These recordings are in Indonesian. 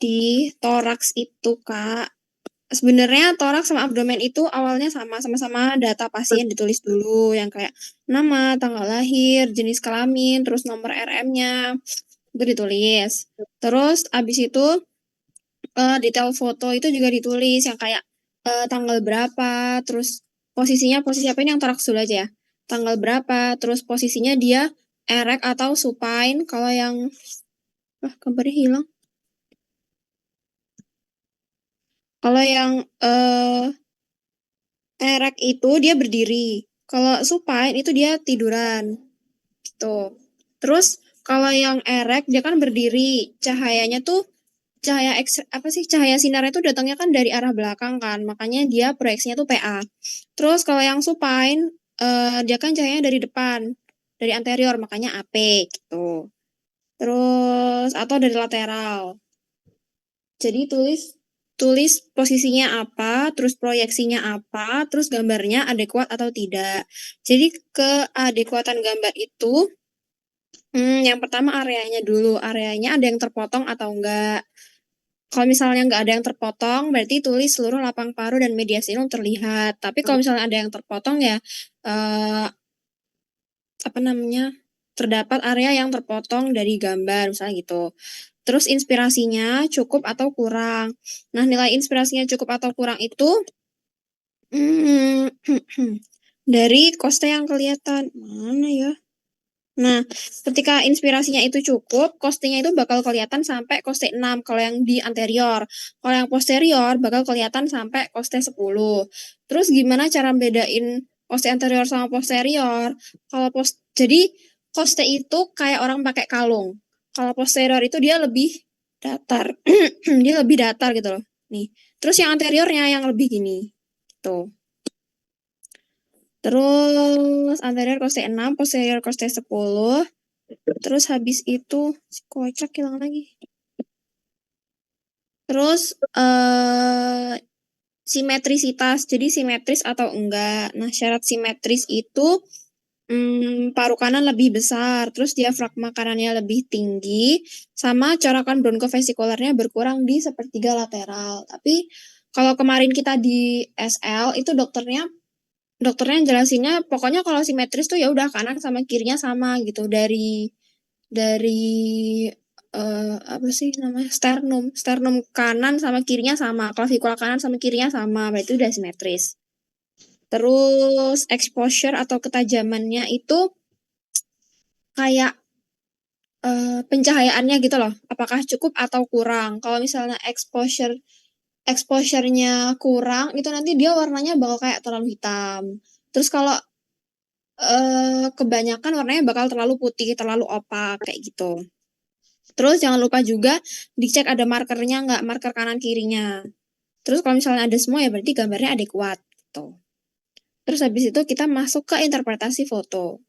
Jadi toraks itu Kak, sebenarnya toraks sama abdomen itu awalnya sama-sama data pasien ditulis dulu yang kayak nama, tanggal lahir, jenis kelamin, terus nomor RM-nya itu ditulis. Terus abis itu detail foto itu juga ditulis yang kayak tanggal berapa, terus posisi apa ini yang toraks dulu aja ya. Tanggal berapa, terus posisinya dia erect atau supine. Kalau yang gambarnya hilang. Kalau yang erect itu dia berdiri. Kalau supine itu dia tiduran. Gitu. Terus kalau yang erect dia kan berdiri. Cahayanya tuh cahaya sinarnya tuh datangnya kan dari arah belakang kan. Makanya dia proyeksinya tuh PA. Terus kalau yang supine dia kan cahayanya dari depan, dari anterior makanya AP gitu. Terus atau dari lateral. Jadi tulis posisinya apa, terus proyeksinya apa, terus gambarnya adekuat atau tidak. Jadi keadekuatan gambar itu, yang pertama areanya dulu. Areanya ada yang terpotong atau enggak. Kalau misalnya nggak ada yang terpotong, berarti tulis seluruh lapang paru dan mediastinum terlihat. Tapi kalau misalnya ada yang terpotong ya, eh, terdapat area yang terpotong dari gambar, misalnya gitu. Terus inspirasinya cukup atau kurang. Nah, nilai inspirasinya cukup atau kurang itu dari koste yang kelihatan. Mana ya? Nah, ketika inspirasinya itu cukup, kostenya itu bakal kelihatan sampai koste 6 kalau yang di anterior. Kalau yang posterior bakal kelihatan sampai koste 10. Terus gimana cara bedain koste anterior sama posterior? Jadi koste itu kayak orang pakai kalung. Kalau posterior itu dia lebih datar. Dia lebih datar gitu loh. Nih. Terus yang anteriornya yang lebih gini. Tuh. Terus anterior koste 6, posterior koste 10. Terus habis itu si kocak hilang lagi. Terus simetrisitas, jadi simetris atau enggak. Nah, syarat simetris itu paru kanan lebih besar, terus diafragma kanannya lebih tinggi, sama corakan bronkofesikularnya berkurang di sepertiga lateral. Tapi kalau kemarin kita di SL itu dokternya jelasinnya pokoknya kalau simetris tuh ya udah kanan sama kirinya sama gitu dari apa sih namanya sternum kanan sama kirinya sama, klavikula kanan sama kirinya sama, berarti udah simetris. Terus exposure atau ketajamannya itu kayak pencahayaannya gitu loh, apakah cukup atau kurang. Kalau misalnya exposure-nya kurang itu nanti dia warnanya bakal kayak terlalu hitam. Terus kalau kebanyakan warnanya bakal terlalu putih, terlalu opak kayak gitu. Terus jangan lupa juga dicek ada markernya nggak, marker kanan kirinya. Terus kalau misalnya ada semua ya berarti gambarnya adekuat gitu. Terus habis itu kita masuk ke interpretasi foto.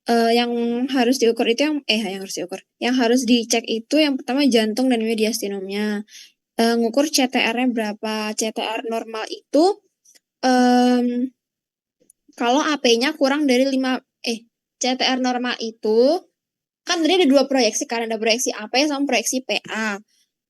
Yang harus diukur itu yang harus diukur. Yang harus dicek itu yang pertama jantung dan mediastinumnya. Ngukur CTR-nya berapa. CTR normal itu kalau AP-nya kurang dari 5 CTR normal itu kan tadi ada dua proyeksi kan, ada proyeksi AP sama proyeksi PA.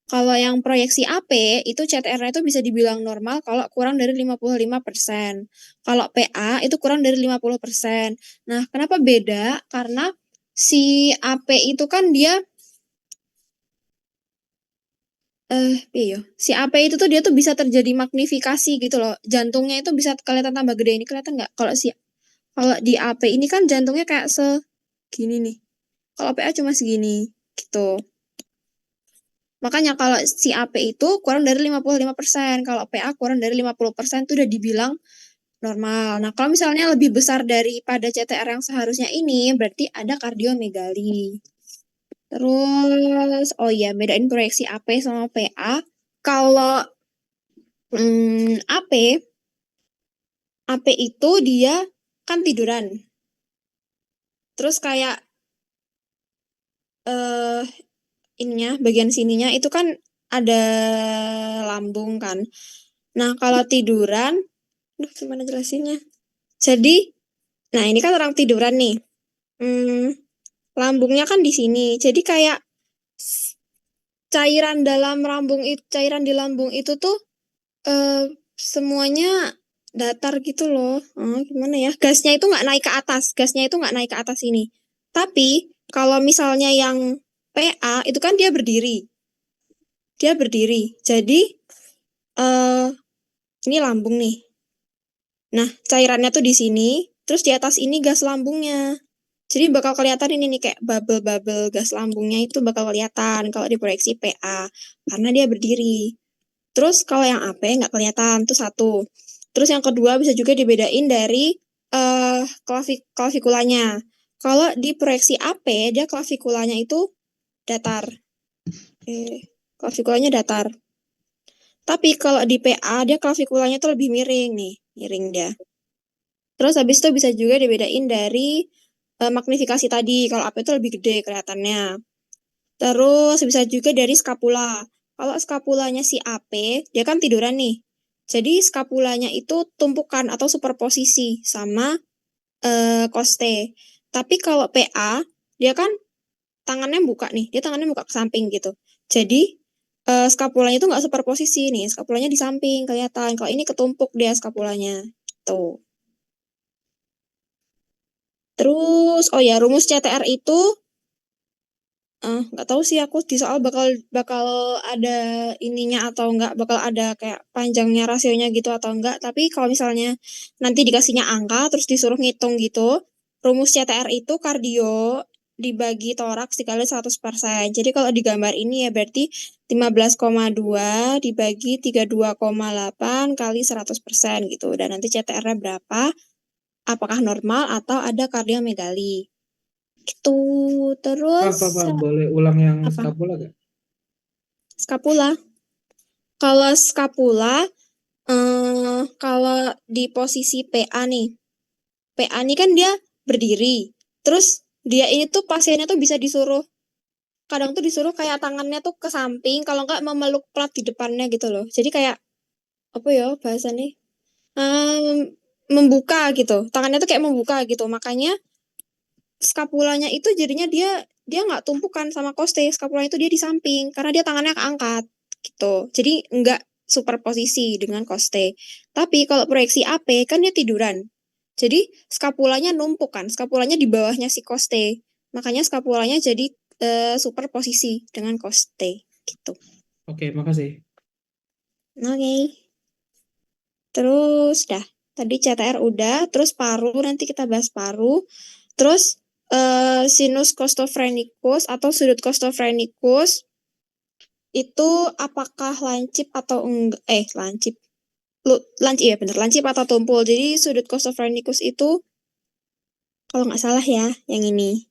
Kalau yang proyeksi AP itu CTR-nya itu bisa dibilang normal kalau kurang dari 55%. Kalau PA itu kurang dari 50%. Nah, kenapa beda? Karena si AP itu kan dia si AP itu tuh dia tuh bisa terjadi magnifikasi gitu loh. Jantungnya itu bisa kelihatan tambah gede. Ini kelihatan nggak? Kalau di AP ini kan jantungnya kayak segini nih. Kalau PA cuma segini gitu. Makanya kalau si AP itu kurang dari 55%, kalau PA kurang dari 50% itu udah dibilang normal. Nah, kalau misalnya lebih besar daripada CTR yang seharusnya ini, berarti ada kardiomegali. Terus, oh iya, bedain proyeksi AP sama PA. Kalau AP itu dia kan tiduran. Terus kayak ininya, bagian sininya itu kan ada lambung kan. Nah, kalau tiduran, gimana jelasinnya? Jadi, nah ini kan orang tiduran nih. Lambungnya kan di sini. Jadi kayak cairan cairan di lambung itu tuh semuanya datar gitu loh. Gimana ya? Gasnya itu nggak naik ke atas. Gasnya itu nggak naik ke atas ini. Tapi kalau misalnya yang PA itu kan dia berdiri. Dia berdiri. Jadi eh ini lambung nih. Nah, cairannya tuh di sini, terus di atas ini gas lambungnya. Jadi bakal kelihatan ini nih kayak bubble-bubble gas lambungnya itu bakal kelihatan kalau diproyeksi PA karena dia berdiri. Terus kalau yang AP nggak kelihatan, itu satu. Terus yang kedua bisa juga dibedain dari klavikulanya. Kalau di proyeksi AP, dia klavikulanya itu datar. Klavikulanya datar. Tapi kalau di PA, dia klavikulanya tuh lebih miring nih. Miring dia. Terus habis itu bisa juga dibedain dari magnifikasi tadi. Kalau AP itu lebih gede kelihatannya. Terus bisa juga dari skapula. Kalau skapulanya si AP, dia kan tiduran nih. Jadi skapulanya itu tumpukan atau superposisi sama koste. Tapi kalau PA, dia kan tangannya buka nih. Dia tangannya buka ke samping gitu. Jadi skapulanya itu nggak superposisi nih. Skapulanya di samping kelihatan. Kalau ini ketumpuk dia skapulanya. Gitu. Terus, oh ya, rumus CTR itu nggak tahu sih aku di soal bakal ada ininya atau nggak, bakal ada kayak panjangnya rasionya gitu atau enggak. Tapi kalau misalnya nanti dikasihnya angka terus disuruh ngitung gitu, rumus CTR itu kardio dibagi toraks dikali 100%. Jadi kalau di gambar ini ya berarti 15,2 dibagi 32,8 kali 100% gitu. Dan nanti CTR-nya berapa? Apakah normal atau ada kardiomegali? Gitu. Terus Pak, boleh ulang yang apa? skapula gak? Skapula. Kalau skapula, kalau di posisi PA nih, PA nih kan dia berdiri. Terus dia ini tuh pasiennya tuh bisa disuruh, kadang tuh disuruh kayak tangannya tuh ke samping, kalau nggak memeluk plat di depannya gitu loh. Jadi kayak apa ya bahasanya? Membuka gitu. Tangannya tuh kayak membuka gitu. Makanya skapulanya itu jadinya dia dia nggak tumpukan sama koste. Skapulanya itu dia di samping karena dia tangannya keangkat gitu. Jadi nggak superposisi dengan koste. Tapi kalau proyeksi AP kan dia tiduran. Jadi skapulanya numpuk kan. Skapulanya di bawahnya si koste. Makanya skapulanya jadi superposisi dengan koste gitu. Oke, makasih. Oke. Terus dah. Tadi CTR udah, terus paru nanti kita bahas paru. Terus sinus costophrenicus atau sudut costophrenicus itu apakah lancip atau enggak? Lancip. Lancip ya bener, lancip atau tumpul. Jadi sudut costophrenicus itu kalau nggak salah ya yang ini.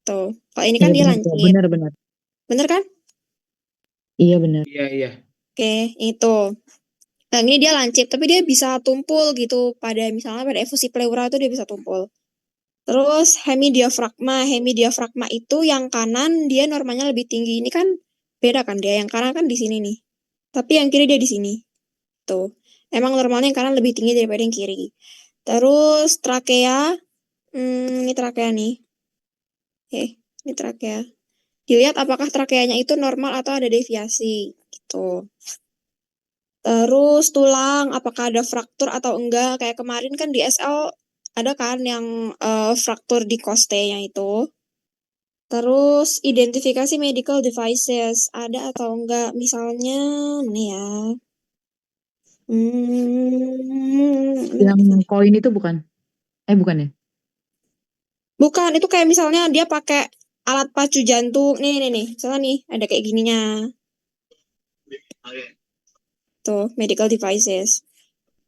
Tuh. Kalau ini kan Iya dia benar kok, lancip. benar-benar. Bener kan? Iya benar. Iya, iya. Oke, itu. Nah, ini dia lancip, tapi dia bisa tumpul gitu pada misalnya pada efusi pleura itu dia bisa tumpul. Terus hemidiafragma itu yang kanan dia normalnya lebih tinggi. Ini kan beda kan dia, yang kanan kan di sini nih. Tapi yang kiri dia di sini. Tuh. Emang normalnya yang kanan lebih tinggi daripada yang kiri. Terus trakea, ini trakea nih. Ini trakea. Dilihat apakah trakeanya itu normal atau ada deviasi. Gitu. Terus tulang, apakah ada fraktur atau enggak. Kayak kemarin kan di SL ada kan yang fraktur di costenya itu. Terus identifikasi medical devices ada atau enggak? Misalnya nih ya. Yang koin itu bukan? Bukan ya? Bukan, itu kayak misalnya dia pakai alat pacu jantung. Nih. Misalnya nih, ada kayak gininya. Tuh, medical devices.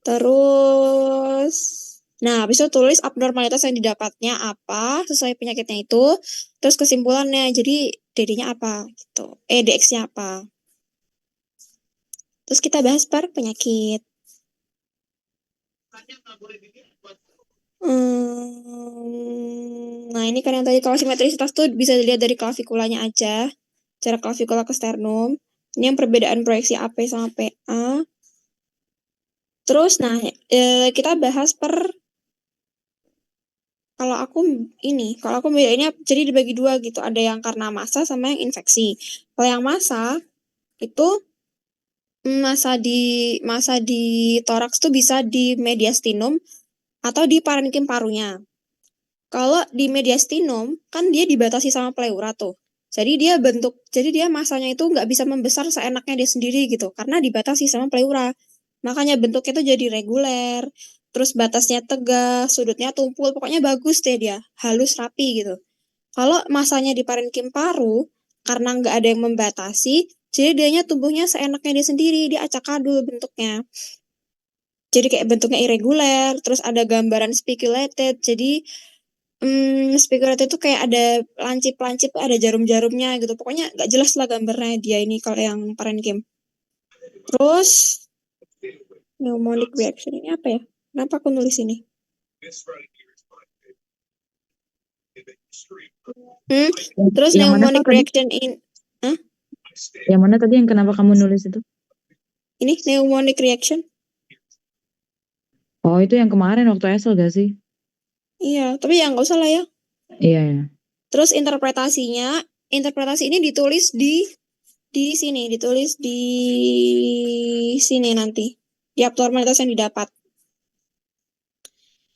Terus, nah, habis itu tulis abnormalitas yang didapatnya apa sesuai penyakitnya itu. Terus kesimpulannya, jadi DD-nya apa gitu. DX-nya apa. Terus kita bahas per penyakit. Nah, ini kan yang tadi kalau simetrisitas tuh bisa dilihat dari klavikulanya aja. Cara klavikula ke sternum. Ini yang perbedaan proyeksi AP sama PA. Terus, nah, kita bahas per Kalau aku bedainnya jadi dibagi dua gitu. Ada yang karena massa sama yang infeksi. Kalau yang massa itu massa di toraks tuh bisa di mediastinum atau di parenkim parunya. Kalau di mediastinum kan dia dibatasi sama pleura tuh. Jadi dia masanya itu nggak bisa membesar seenaknya dia sendiri gitu, karena dibatasi sama pleura. Makanya bentuknya tuh jadi reguler, terus batasnya tegas, sudutnya tumpul, pokoknya bagus deh dia, halus rapi gitu. Kalau masanya di parenkim paru, karena nggak ada yang membatasi, jadi dianya tumbuhnya seenaknya dia sendiri, dia acak adul bentuknya. Jadi kayak bentuknya irreguler, terus ada gambaran spiculated, jadi speculated itu kayak ada lancip-lancip, ada jarum-jarumnya gitu. Pokoknya nggak jelas lah gambarnya dia ini kalau yang parenkim. Terus pneumonic reaction ini apa ya? Kenapa aku nulis ini? Terus Yang mana pneumonic Pak tadi? reaction in Yang mana tadi yang kenapa kamu nulis itu? ini pneumonic reaction. Oh, itu yang kemarin waktu ESL gak sih? Iya, tapi ya nggak usah lah ya. Iya, ya. Terus interpretasi ini ditulis ditulis di sini nanti. Di abnormalitas yang didapat.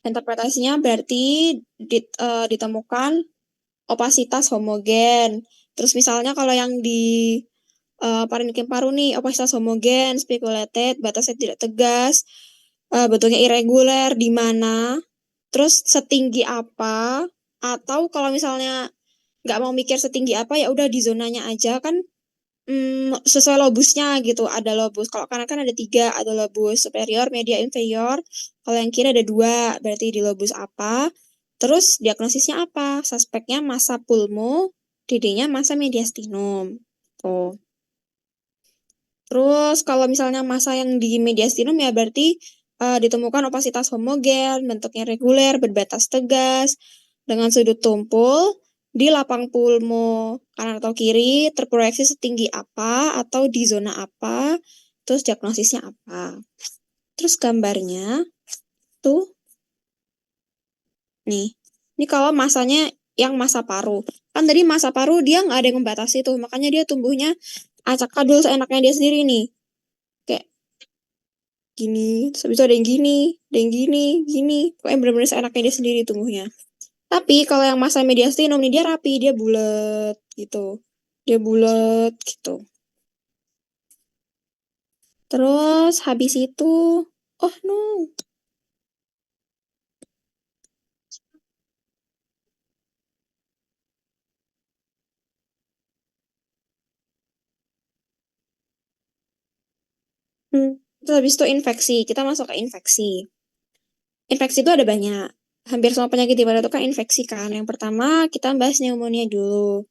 Interpretasinya berarti ditemukan opasitas homogen. Terus misalnya kalau yang di parenkim paru nih, opasitas homogen, speculated, batasnya tidak tegas, bentuknya irreguler, di mana, terus setinggi apa, atau kalau misalnya nggak mau mikir setinggi apa, ya udah di zonanya aja kan, sesuai lobusnya gitu. Ada lobus, kalau kanan kan ada 3, ada lobus superior, media, inferior. Kalau yang kiri ada 2, berarti di lobus apa. Terus diagnosisnya apa? Suspeknya massa pulmo, DD-nya massa mediastinum. Tuh. Terus kalau misalnya massa yang di mediastinum ya berarti ditemukan opasitas homogen, bentuknya reguler, berbatas tegas, dengan sudut tumpul di lapang pulmo kanan atau kiri, terproyeksi setinggi apa atau di zona apa, terus diagnosisnya apa. Terus gambarnya tuh nih, ini kalau masanya yang massa paru. Kan tadi massa paru dia nggak ada yang membatasi tuh, makanya dia tumbuhnya acak adul seenaknya dia sendiri nih. Kayak gini, terus habis itu ada yang gini, gini. Pokoknya bener-bener seenaknya dia sendiri tumbuhnya. Tapi kalau yang massa mediastinum nih dia rapi, dia bulat gitu. Dia bulat gitu. Terus habis itu, oh no. Terus habis itu infeksi, kita masuk ke infeksi. Infeksi itu ada banyak. Hampir semua penyakit di badan itu kan infeksi kan. Yang pertama kita bahas pneumonia dulu.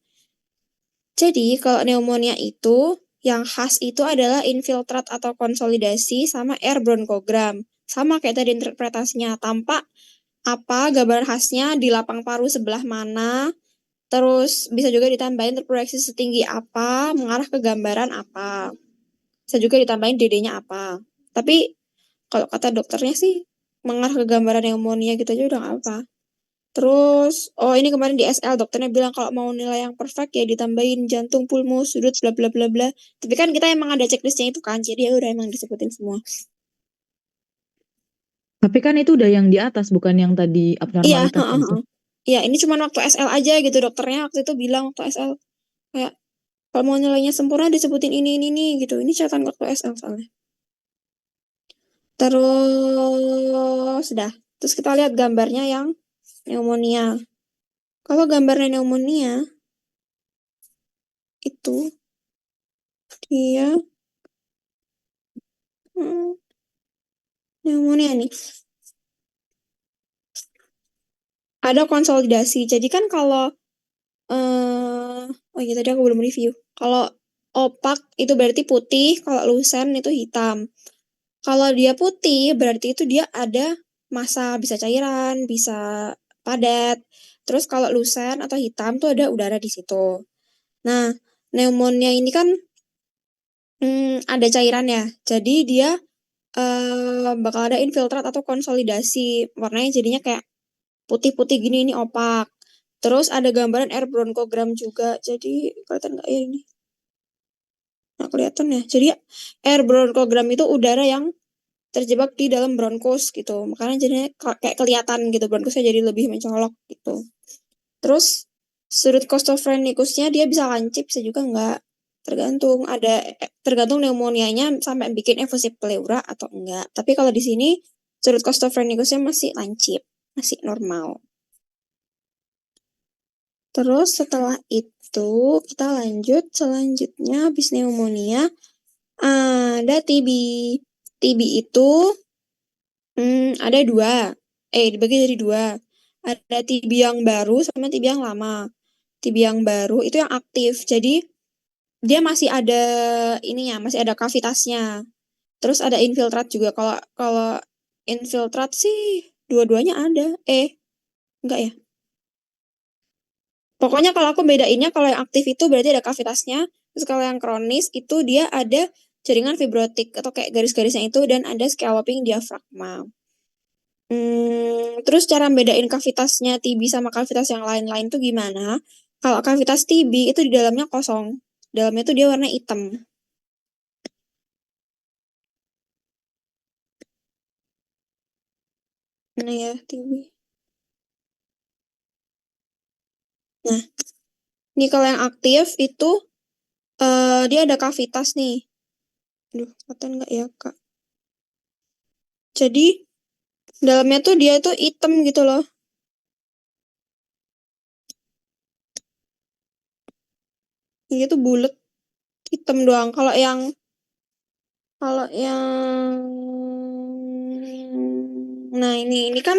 Jadi kalau pneumonia itu yang khas itu adalah infiltrat atau konsolidasi sama air bronkogram. Sama kayak tadi interpretasinya, tampak apa gambar khasnya di lapang paru sebelah mana, terus bisa juga ditambahin terproyeksi setinggi apa, mengarah ke gambaran apa. Bisa juga ditambahin DD-nya apa. Tapi kalau kata dokternya sih mengarah ke gambaran pneumonia gitu aja udah gak apa. Terus, ini kemarin di SL dokternya bilang kalau mau nilai yang perfect ya ditambahin jantung, pulmo, sudut, bla bla bla bla. Tapi kan kita emang ada checklistnya itu kan, jadi ya udah emang disebutin semua. Tapi kan itu udah yang di atas, bukan yang tadi Iya, abnormalitas kan sih? Iya, ini cuma waktu SL aja gitu dokternya waktu itu bilang waktu SL kayak kalau mau nilainya sempurna disebutin ini gitu. Ini catatan waktu SL soalnya. Terus sudah. Terus kita lihat gambarnya yang pneumonia. Kalau gambarnya pneumonia itu dia pneumonia nih. Ada konsolidasi. Jadi kan kalau oh iya tadi aku belum review. Kalau opak itu berarti putih, kalau lusen itu hitam. Kalau dia putih berarti itu dia ada massa, bisa cairan, bisa padat. Terus kalau lusen atau hitam tuh ada udara di situ. Nah, pneumonia ini kan ada cairan ya. Jadi dia bakal ada infiltrat atau konsolidasi. Warnanya jadinya kayak putih-putih gini ini opak. Terus ada gambaran air bronchogram juga. Jadi kelihatan nggak ya ini? Nggak kelihatan ya. Jadi air bronchogram itu udara yang terjebak di dalam bronchus gitu. Makanya jadinya kayak kelihatan gitu, bronchusnya jadi lebih mencolok gitu. Terus sudut costophrenikusnya dia bisa lancip, bisa juga enggak. Tergantung pneumonianya sampai bikin efusif pleura atau enggak. Tapi kalau di sini sudut costophrenikusnya masih lancip, masih normal. Terus setelah itu kita lanjut selanjutnya habis pneumonia ada TB. TB itu ada dua. Dibagi jadi dua. Ada TB yang baru sama TB yang lama. TB yang baru itu yang aktif. Jadi dia masih ada ininya, masih ada kavitasnya. Terus ada infiltrat juga. Kalau kalau infiltrat sih dua-duanya ada. Enggak ya. Pokoknya kalau aku bedainnya kalau yang aktif itu berarti ada kavitasnya. Terus kalau yang kronis itu dia ada jaringan fibrotik atau kayak garis-garisnya itu dan ada scalloping diafragma. Terus cara bedain kavitasnya TB sama kavitas yang lain-lain tuh gimana? Kalau kavitas TB itu di dalamnya kosong. Dalamnya tuh dia warna hitam. Mana ya TB? Nah, ini kalau yang aktif itu dia ada kavitas nih. Aduh, kelihatan nggak ya, Kak? Jadi, dalamnya tuh dia tuh hitam gitu loh. Ini tuh bulat hitam doang. Kalau yang nah ini kan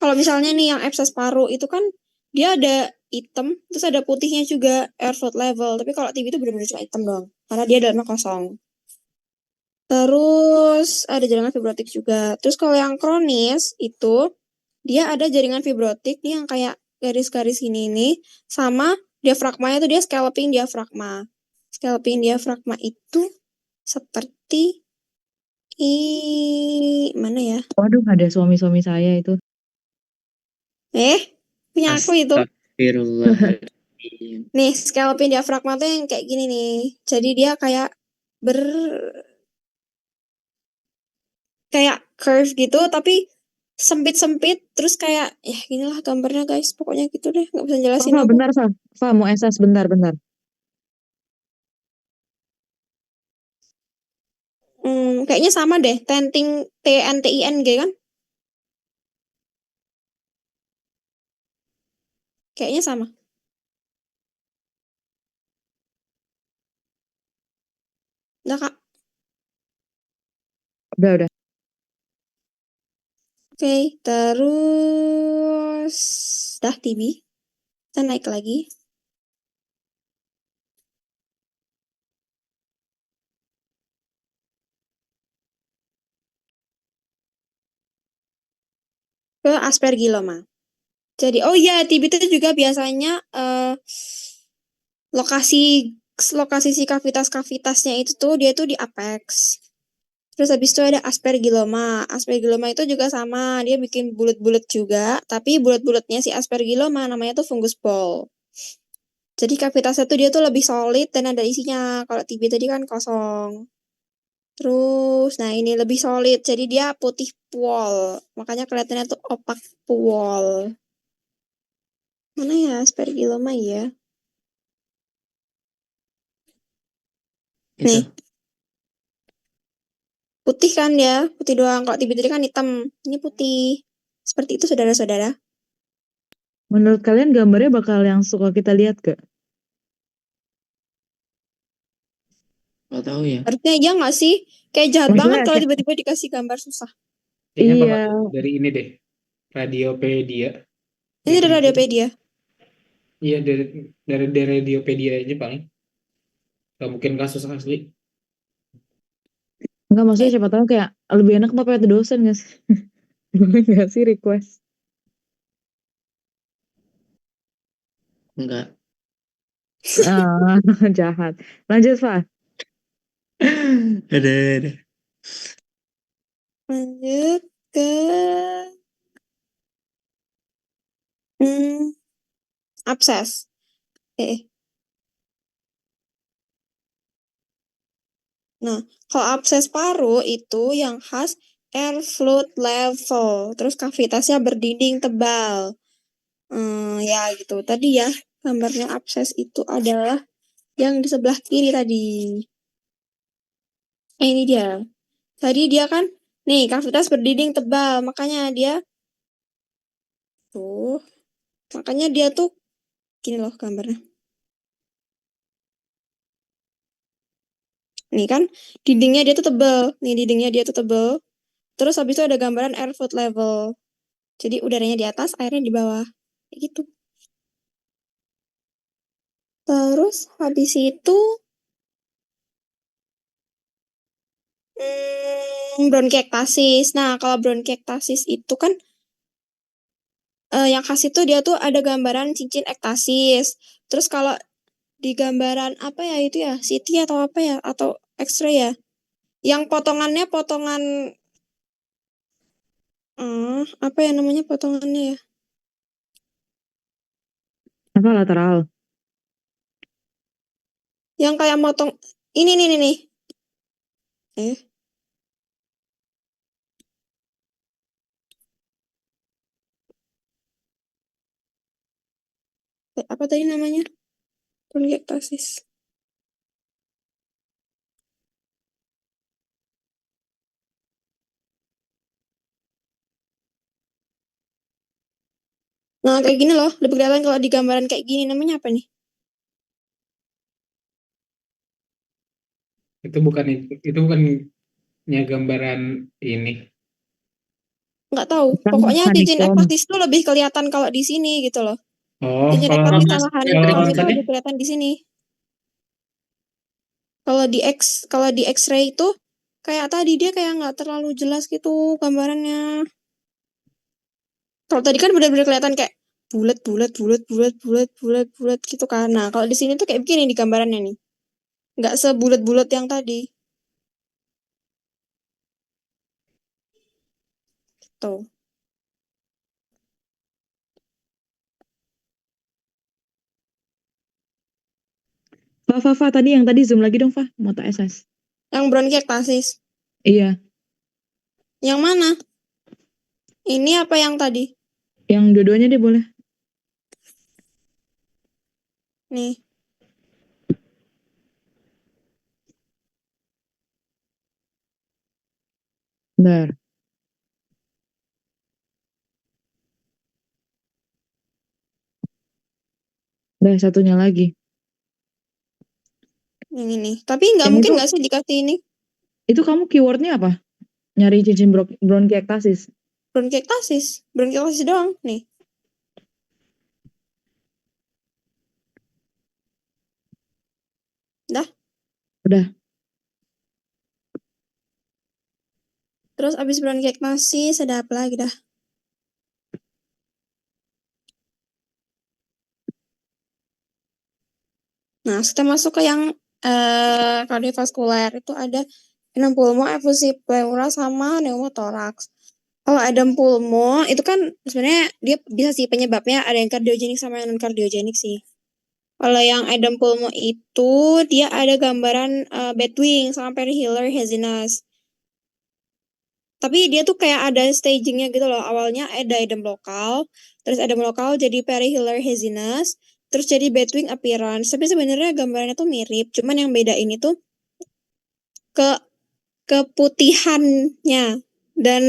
kalau misalnya nih yang absces paru itu kan dia ada hitam terus ada putihnya juga air fluid level. Tapi kalau TB itu benar-benar cuma hitam doang karena dia dalamnya kosong. Terus ada jaringan fibrotik juga. Terus kalau yang kronis itu dia ada jaringan fibrotik nih yang kayak garis-garis ini nih sama diafragmanya tuh dia scalloping diafragma. Scalloping diafragma itu seperti mana ya? Waduh, ada suami-suami saya itu. Punya aku itu. Astagfirullahaladzim. Nih, scalloping diafragma tuh yang kayak gini nih. Jadi dia kayak kayak curve gitu, tapi sempit-sempit. Terus kayak, ya ginilah gambarnya guys. Pokoknya gitu deh, nggak bisa jelasin Fa, aku. bentar, Fa. Fa, mau SS, bentar. Kayaknya sama deh. TNTING kan? Kayaknya sama. Udah, Kak. Udah. Oke, terus dah TB. Kita naik lagi. Ke aspergilloma. Jadi, oh iya, TB itu juga biasanya lokasi si kavitas-kavitasnya itu tuh dia tuh di apex. Terus habis itu ada aspergilloma. Aspergilloma itu juga sama, dia bikin bulat-bulat juga, tapi bulat-bulatnya si aspergilloma namanya tuh fungus ball. Jadi kavitasnya tuh dia tuh lebih solid dan ada isinya. Kalau TB tadi kan kosong. Terus, nah ini lebih solid, jadi dia putih puol. Makanya kelihatannya tuh opak puol. Mana ya aspergilloma ya? Itu. Nih, putih kan ya, putih doang. Kalau TB tadi kan hitam, ini putih. Seperti itu saudara-saudara. Menurut kalian gambarnya bakal yang suka kita lihat gak? Gak tahu ya. Harusnya aja nggak sih? Kayak jahat Maksudnya banget kalau kayak- tiba-tiba dikasih gambar susah. Kayaknya bakal Iya. dari ini deh. Radiopedia. Ini Gitu. dari Radiopedia. Iya, dari Radiopedia aja paling. Gak mungkin kasus asli. Enggak, maksudnya siapa tahu kayak lebih enak pakai itu dosen gak sih? Boleh gak sih request? Enggak. Jahat. Lanjut, Fa. Ada. Lanjut ke Abses. Nah, kalau abses paru itu yang khas air fluid level, terus kavitasnya berdinding tebal. Ya gitu. Tadi ya gambarnya abses itu adalah yang di sebelah kiri tadi. Ini dia. Tadi dia kan, nih kavitas berdinding tebal, makanya dia tuh gini loh gambarnya. Nih kan, dindingnya dia tuh tebal. Nih dindingnya dia tuh tebal. Terus habis itu ada gambaran air fluid level. Jadi udaranya di atas, airnya di bawah. Kayak gitu. Terus habis itu bronkiektasis. Nah, kalau bronkiektasis itu kan yang khas itu dia tuh ada gambaran cincin ektasis. Terus kalau di gambaran apa ya itu ya, CT atau apa ya, atau X-ray ya, yang potongannya potongan apa ya namanya potongannya ya? Apa lateral? Yang kayak motong ini nih. Apa tadi namanya? Bronkiektasis. Nah, kayak gini loh, lebih kelihatan kalau di gambaran kayak gini. Namanya apa nih? Itu bukannya gambaran ini. Nggak tahu. Kan Pokoknya cincin honeycomb. ektasis tuh lebih kelihatan kalau di sini gitu loh. Oh, Cincin kalau ektasis sama kalau honeycomb itu tadi lebih kelihatan di sini. Kalau di X-ray itu kayak tadi dia kayak nggak terlalu jelas gitu gambarannya. Kalau tadi kan benar-benar kelihatan kayak bulat gitu kan. Nah, kalau di sini tuh kayak begini di gambarannya nih. Nggak sebulat-bulat yang tadi. Tuh. Fa, tadi yang tadi zoom lagi dong, Fa. Mau tak SS. Yang bronkiektasis. Iya, Yang mana? Ini apa yang tadi? yang dua-duanya deh boleh. Nih. Bentar. Dah, satunya lagi. Yang ini. Tapi nggak Yang mungkin itu, nggak sih dikasih ini? itu kamu keywordnya apa? Nyari cincin bronkiektasis. Bronkiektasis. Bronkiektasis doang. Nih. Dah. Udah. Terus abis bronkiektasis ada apa lagi dah? Nah, kita masuk ke yang kardiovaskuler. Itu ada edem pulmo, efusi pleura, sama pneumotoraks. Kalau edem pulmo itu kan sebenarnya dia bisa sih penyebabnya ada yang kardiogenik sama yang non kardiogenik sih. Kalau yang edem pulmo itu dia ada gambaran Bedwing sama perihiller haziness. Tapi dia tuh kayak ada stagingnya gitu loh. Awalnya ada edem lokal, terus edem lokal jadi perihiller haziness, terus jadi Bedwing appearance. Tapi sebenarnya gambarannya tuh mirip, cuman yang beda ini tuh ke keputihannya dan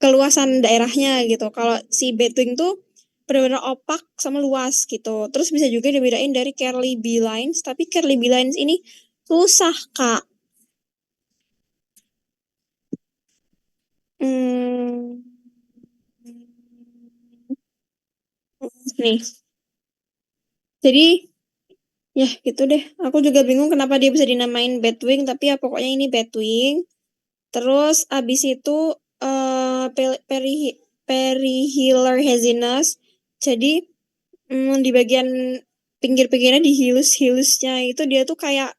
keluasan daerahnya gitu. Kalau si Bedwing tuh benar-benar opak sama luas gitu. Terus bisa juga dibedain dari Kerley B lines, tapi Kerley B lines ini susah, Kak. Nih. Jadi ya gitu deh. Aku juga bingung kenapa dia bisa dinamain Batwing, tapi ya pokoknya ini Batwing. Terus abis itu perihiller haziness. Jadi di bagian pinggir-pinggirnya di hilus-hilusnya itu dia tuh kayak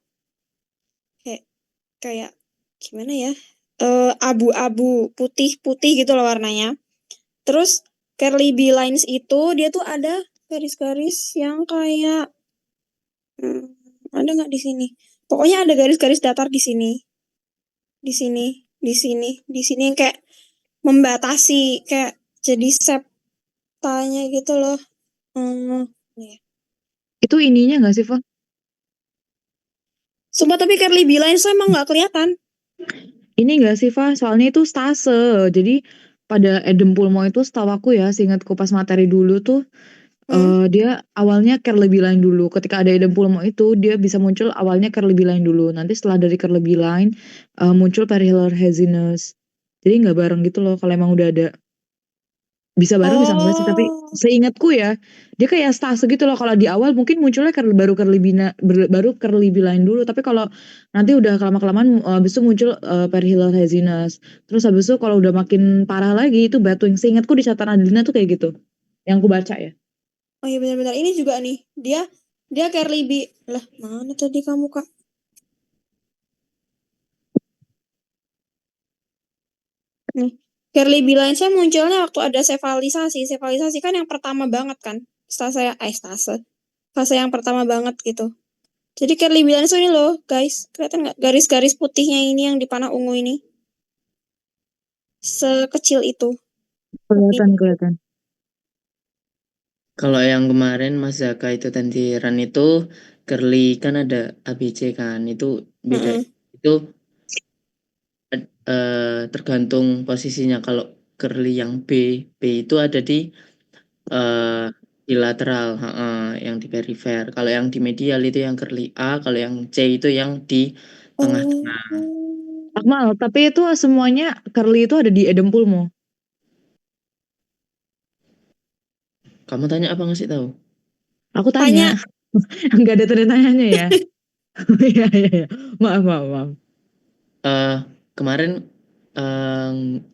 kayak kayak gimana ya? Abu-abu putih-putih gitu loh warnanya. Terus Curly B lines itu dia tuh ada garis-garis yang kayak ada nggak di sini? Pokoknya ada garis-garis datar di sini, di sini, di sini, di sini yang kayak membatasi kayak jadi septanya gitu loh. Nih. Itu ininya nggak sih, Fa? Sumpah tapi Curly B lines tuh emang nggak kelihatan. Ini nggak sih, Fa? Soalnya itu stase. Jadi pada Edem Pulmo itu setahu aku ya, seingatku pas materi dulu tuh dia awalnya Curly B line dulu. Ketika ada Edem Pulmo itu dia bisa muncul awalnya Curly B line dulu. Nanti setelah dari Curly B line muncul Perihal Haziness. Jadi nggak bareng gitu loh kalau emang udah ada. Bisa bareng bisa enggak sih, tapi Oh, seingatku ya, dia kayak stase gitu loh. Kalau di awal mungkin munculnya baru Curly B line dulu, tapi kalau nanti udah kelamaan habis itu muncul Perihal Haziness. Terus habis itu kalau udah makin parah lagi itu Batwing. Seingatku di catatan Adlina tuh kayak gitu. Yang aku baca ya. oh iya benar-benar ini juga nih. Dia Curly B. Lah, mana tadi kamu, Kak? Nih. Curly B lines-nya munculnya waktu ada sefalisasi. Sefalisasi kan yang pertama banget kan. Fase yang pertama banget gitu. Jadi Curly B lines ini loh, guys. Kelihatan nggak garis-garis putihnya ini yang di panah ungu ini? Sekecil itu. Kelihatan. Kalau yang kemarin Mas Zaka itu tendiran itu curly kan ada ABC kan, itu beda. Mm-mm. Itu tergantung posisinya. Kalau curly yang B itu ada di lateral, yang di perifer. Kalau yang di medial itu yang curly A, kalau yang C itu yang di tengah-tengah. Oh. Akmal, tapi itu semuanya Curly itu ada di Edem Pulmo. Kamu tanya apa ngasih tahu? Aku Tanya. tanya, nggak ada tanda tanyanya ya. Iya, iya, iya. Maaf. Eh kemarin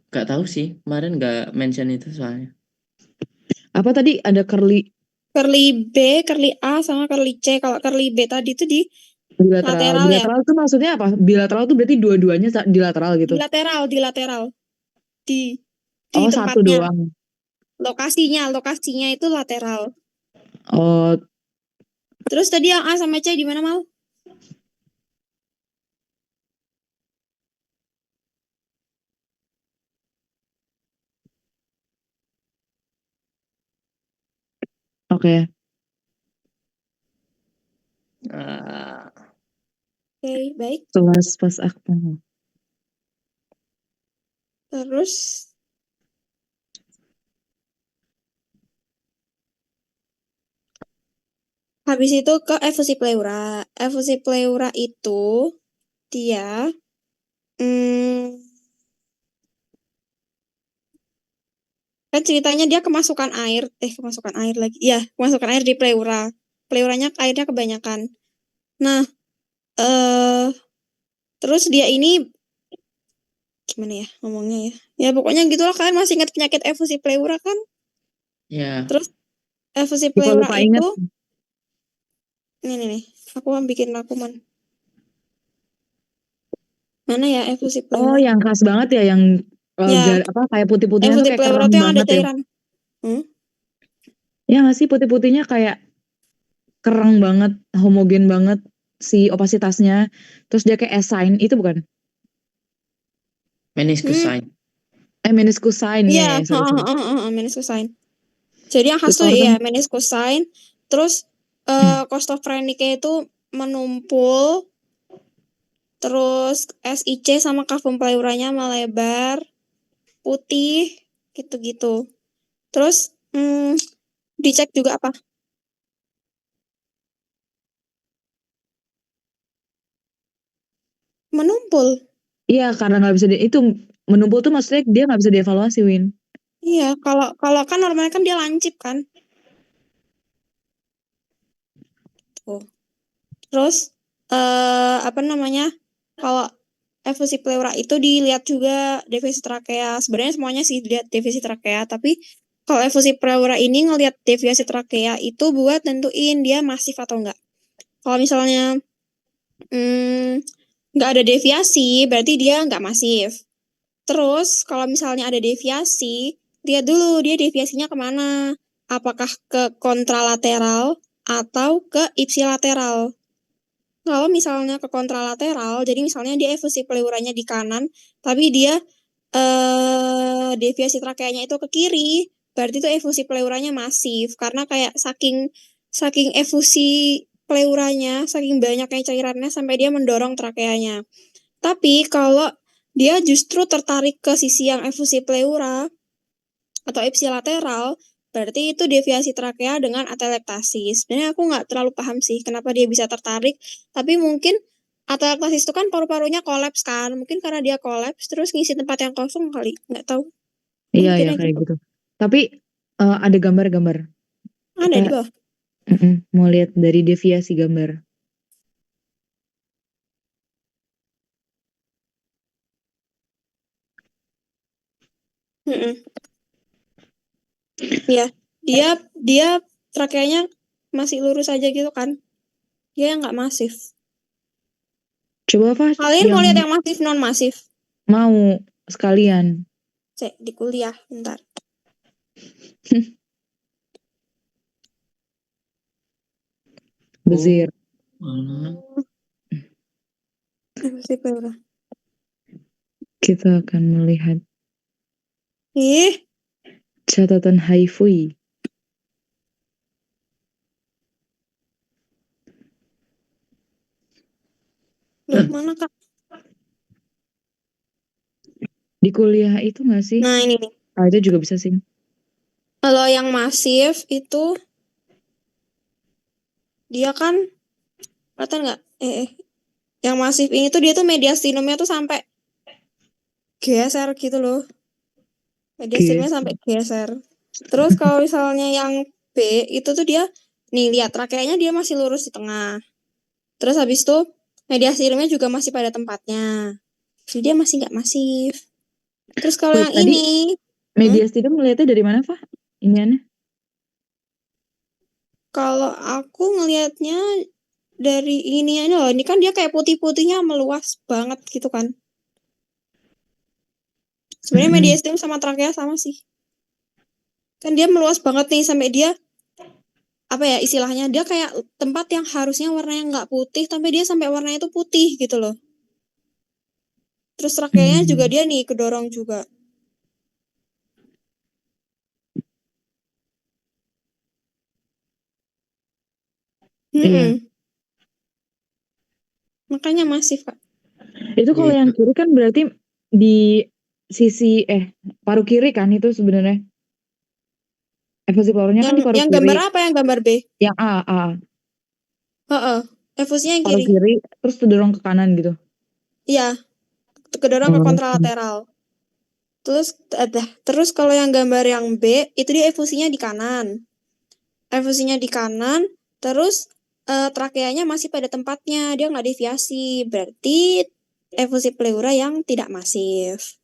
nggak tahu sih, kemarin nggak mention itu soalnya. Apa tadi ada Curly Curly B, Curly A, sama Curly C. Kalau Curly B tadi itu di bilateral? lateral ya. Bilateral itu maksudnya apa? Bilateral itu berarti dua-duanya di lateral Di gitu. lateral, di lateral. Di Oh, satu tempatnya. doang. Lokasinya itu lateral. Oh, Terus tadi yang A sama C di mana, Mal? oke. Ah, Oke, baik. Kelas pas Akmal. Terus habis itu ke efusi pleura. Efusi pleura itu dia kan ceritanya dia kemasukan air lagi. Iya, kemasukan air di pleura. Pleuranya airnya kebanyakan. Nah, terus dia ini gimana ya ngomongnya ya? Ya pokoknya gitulah, kalian masih ingat penyakit efusi pleura kan? ya. Terus efusi pleura Lupa inget. itu nih, aku bikin rangkuman. Mana ya efusi Oh, pleura? yang khas banget ya, yang Ya, kayak putih-putihnya tuh efusi kayak pleura kerang itu yang ada banget ya. cairan. Ya nggak sih, putih-putihnya kayak kerang banget, homogen banget si opasitasnya. Terus dia kayak S-sign, itu bukan? Meniscus Hmm, sign. Meniscus sign, iya, ya, sorry. meniscus sign. Jadi yang khas tuh Postmortem. ya meniscus sign. Terus kostofreniknya itu menumpul. Terus SIC sama cavum pleuranya melebar, putih, gitu-gitu. Terus dicek juga apa? Menumpul. Iya, karena nggak bisa itu menumpul tuh maksudnya dia nggak bisa dievaluasi, Win. Iya, kalau kan normalnya kan dia lancip kan. Tuh. Terus apa namanya? Kalau efusi pleura itu dilihat juga defisit trakea. Sebenarnya semuanya sih dilihat defisit trakea, tapi kalau efusi pleura ini ngelihat deviasi trakea itu buat tentuin dia masif atau enggak. Kalau misalnya nggak ada deviasi, berarti dia nggak masif. Terus kalau misalnya ada deviasi, lihat dulu dia deviasinya kemana. Apakah ke kontralateral atau ke ipsilateral. Kalau misalnya ke kontralateral, jadi misalnya dia efusi pleuranya di kanan, tapi dia deviasi trakeanya itu ke kiri, berarti itu efusi pleuranya masif karena kayak saking efusi pleuranya, saking banyaknya cairannya sampai dia mendorong trakeanya. Tapi kalau dia justru tertarik ke sisi yang efusi pleura atau ipsilateral, berarti itu deviasi trakea dengan atelektasis. Sebenarnya aku nggak terlalu paham sih kenapa dia bisa tertarik, tapi mungkin atelektasis itu kan paru-parunya kolaps kan, mungkin karena dia kolaps terus ngisi tempat yang kosong kali, nggak tahu. Iya ya Mungkin kayak gitu. gitu. Tapi ada gambar-gambar. Ada Kita di bawah. mau lihat dari deviasi gambar. Mm-mm. Ya, dia trakeanya masih lurus aja gitu kan. Dia nggak masif. Coba Fah Kalian mau yang lihat yang masif non masif? mau sekalian. Cek di kuliah, bentar. Bezir. Efusi pleura. Kita akan melihat Ih, catatan Haifui. loh mana kak? Di kuliah itu nggak sih? Nah ini nih. Itu juga bisa sih. Kalau yang masif itu dia kan kelihatan nggak? Yang masif ini tuh dia tuh mediastinumnya tuh sampai geser gitu loh. Mediastinumnya sampai geser. Terus kalau misalnya yang B itu tuh dia nih lihat trakeanya dia masih lurus di tengah. Terus habis itu mediastinumnya juga masih pada tempatnya. Jadi dia masih nggak masif. Terus kalau Wait, yang tadi ini, mediastinum melihatnya dari mana Fah? Iniannya? kalau aku ngelihatnya dari ini loh, ini kan dia kayak putih-putihnya meluas banget gitu kan. Sebenarnya mediastinum sama trakea sama sih. Kan dia meluas banget nih sampai dia apa ya istilahnya dia kayak tempat yang harusnya warnanya nggak putih tapi dia sampai warnanya itu putih gitu loh. Terus trakeanya juga dia nih kedorong juga. Iya. Makanya masif kak. Itu kalau yang kiri kan berarti di sisi paru kiri kan itu sebenarnya. Efusi pleuranya kan di paru Yang kiri. gambar apa yang gambar B? Yang A. Heeh. Efusinya yang Paru kiri. kiri terus terdorong ke kanan gitu. Iya, kedorong ke Oh. kontralateral. Terus kalau yang gambar yang B itu dia efusinya di kanan. Efusinya di kanan, terus trakeanya masih pada tempatnya, dia nggak deviasi. Berarti efusi pleura yang tidak masif.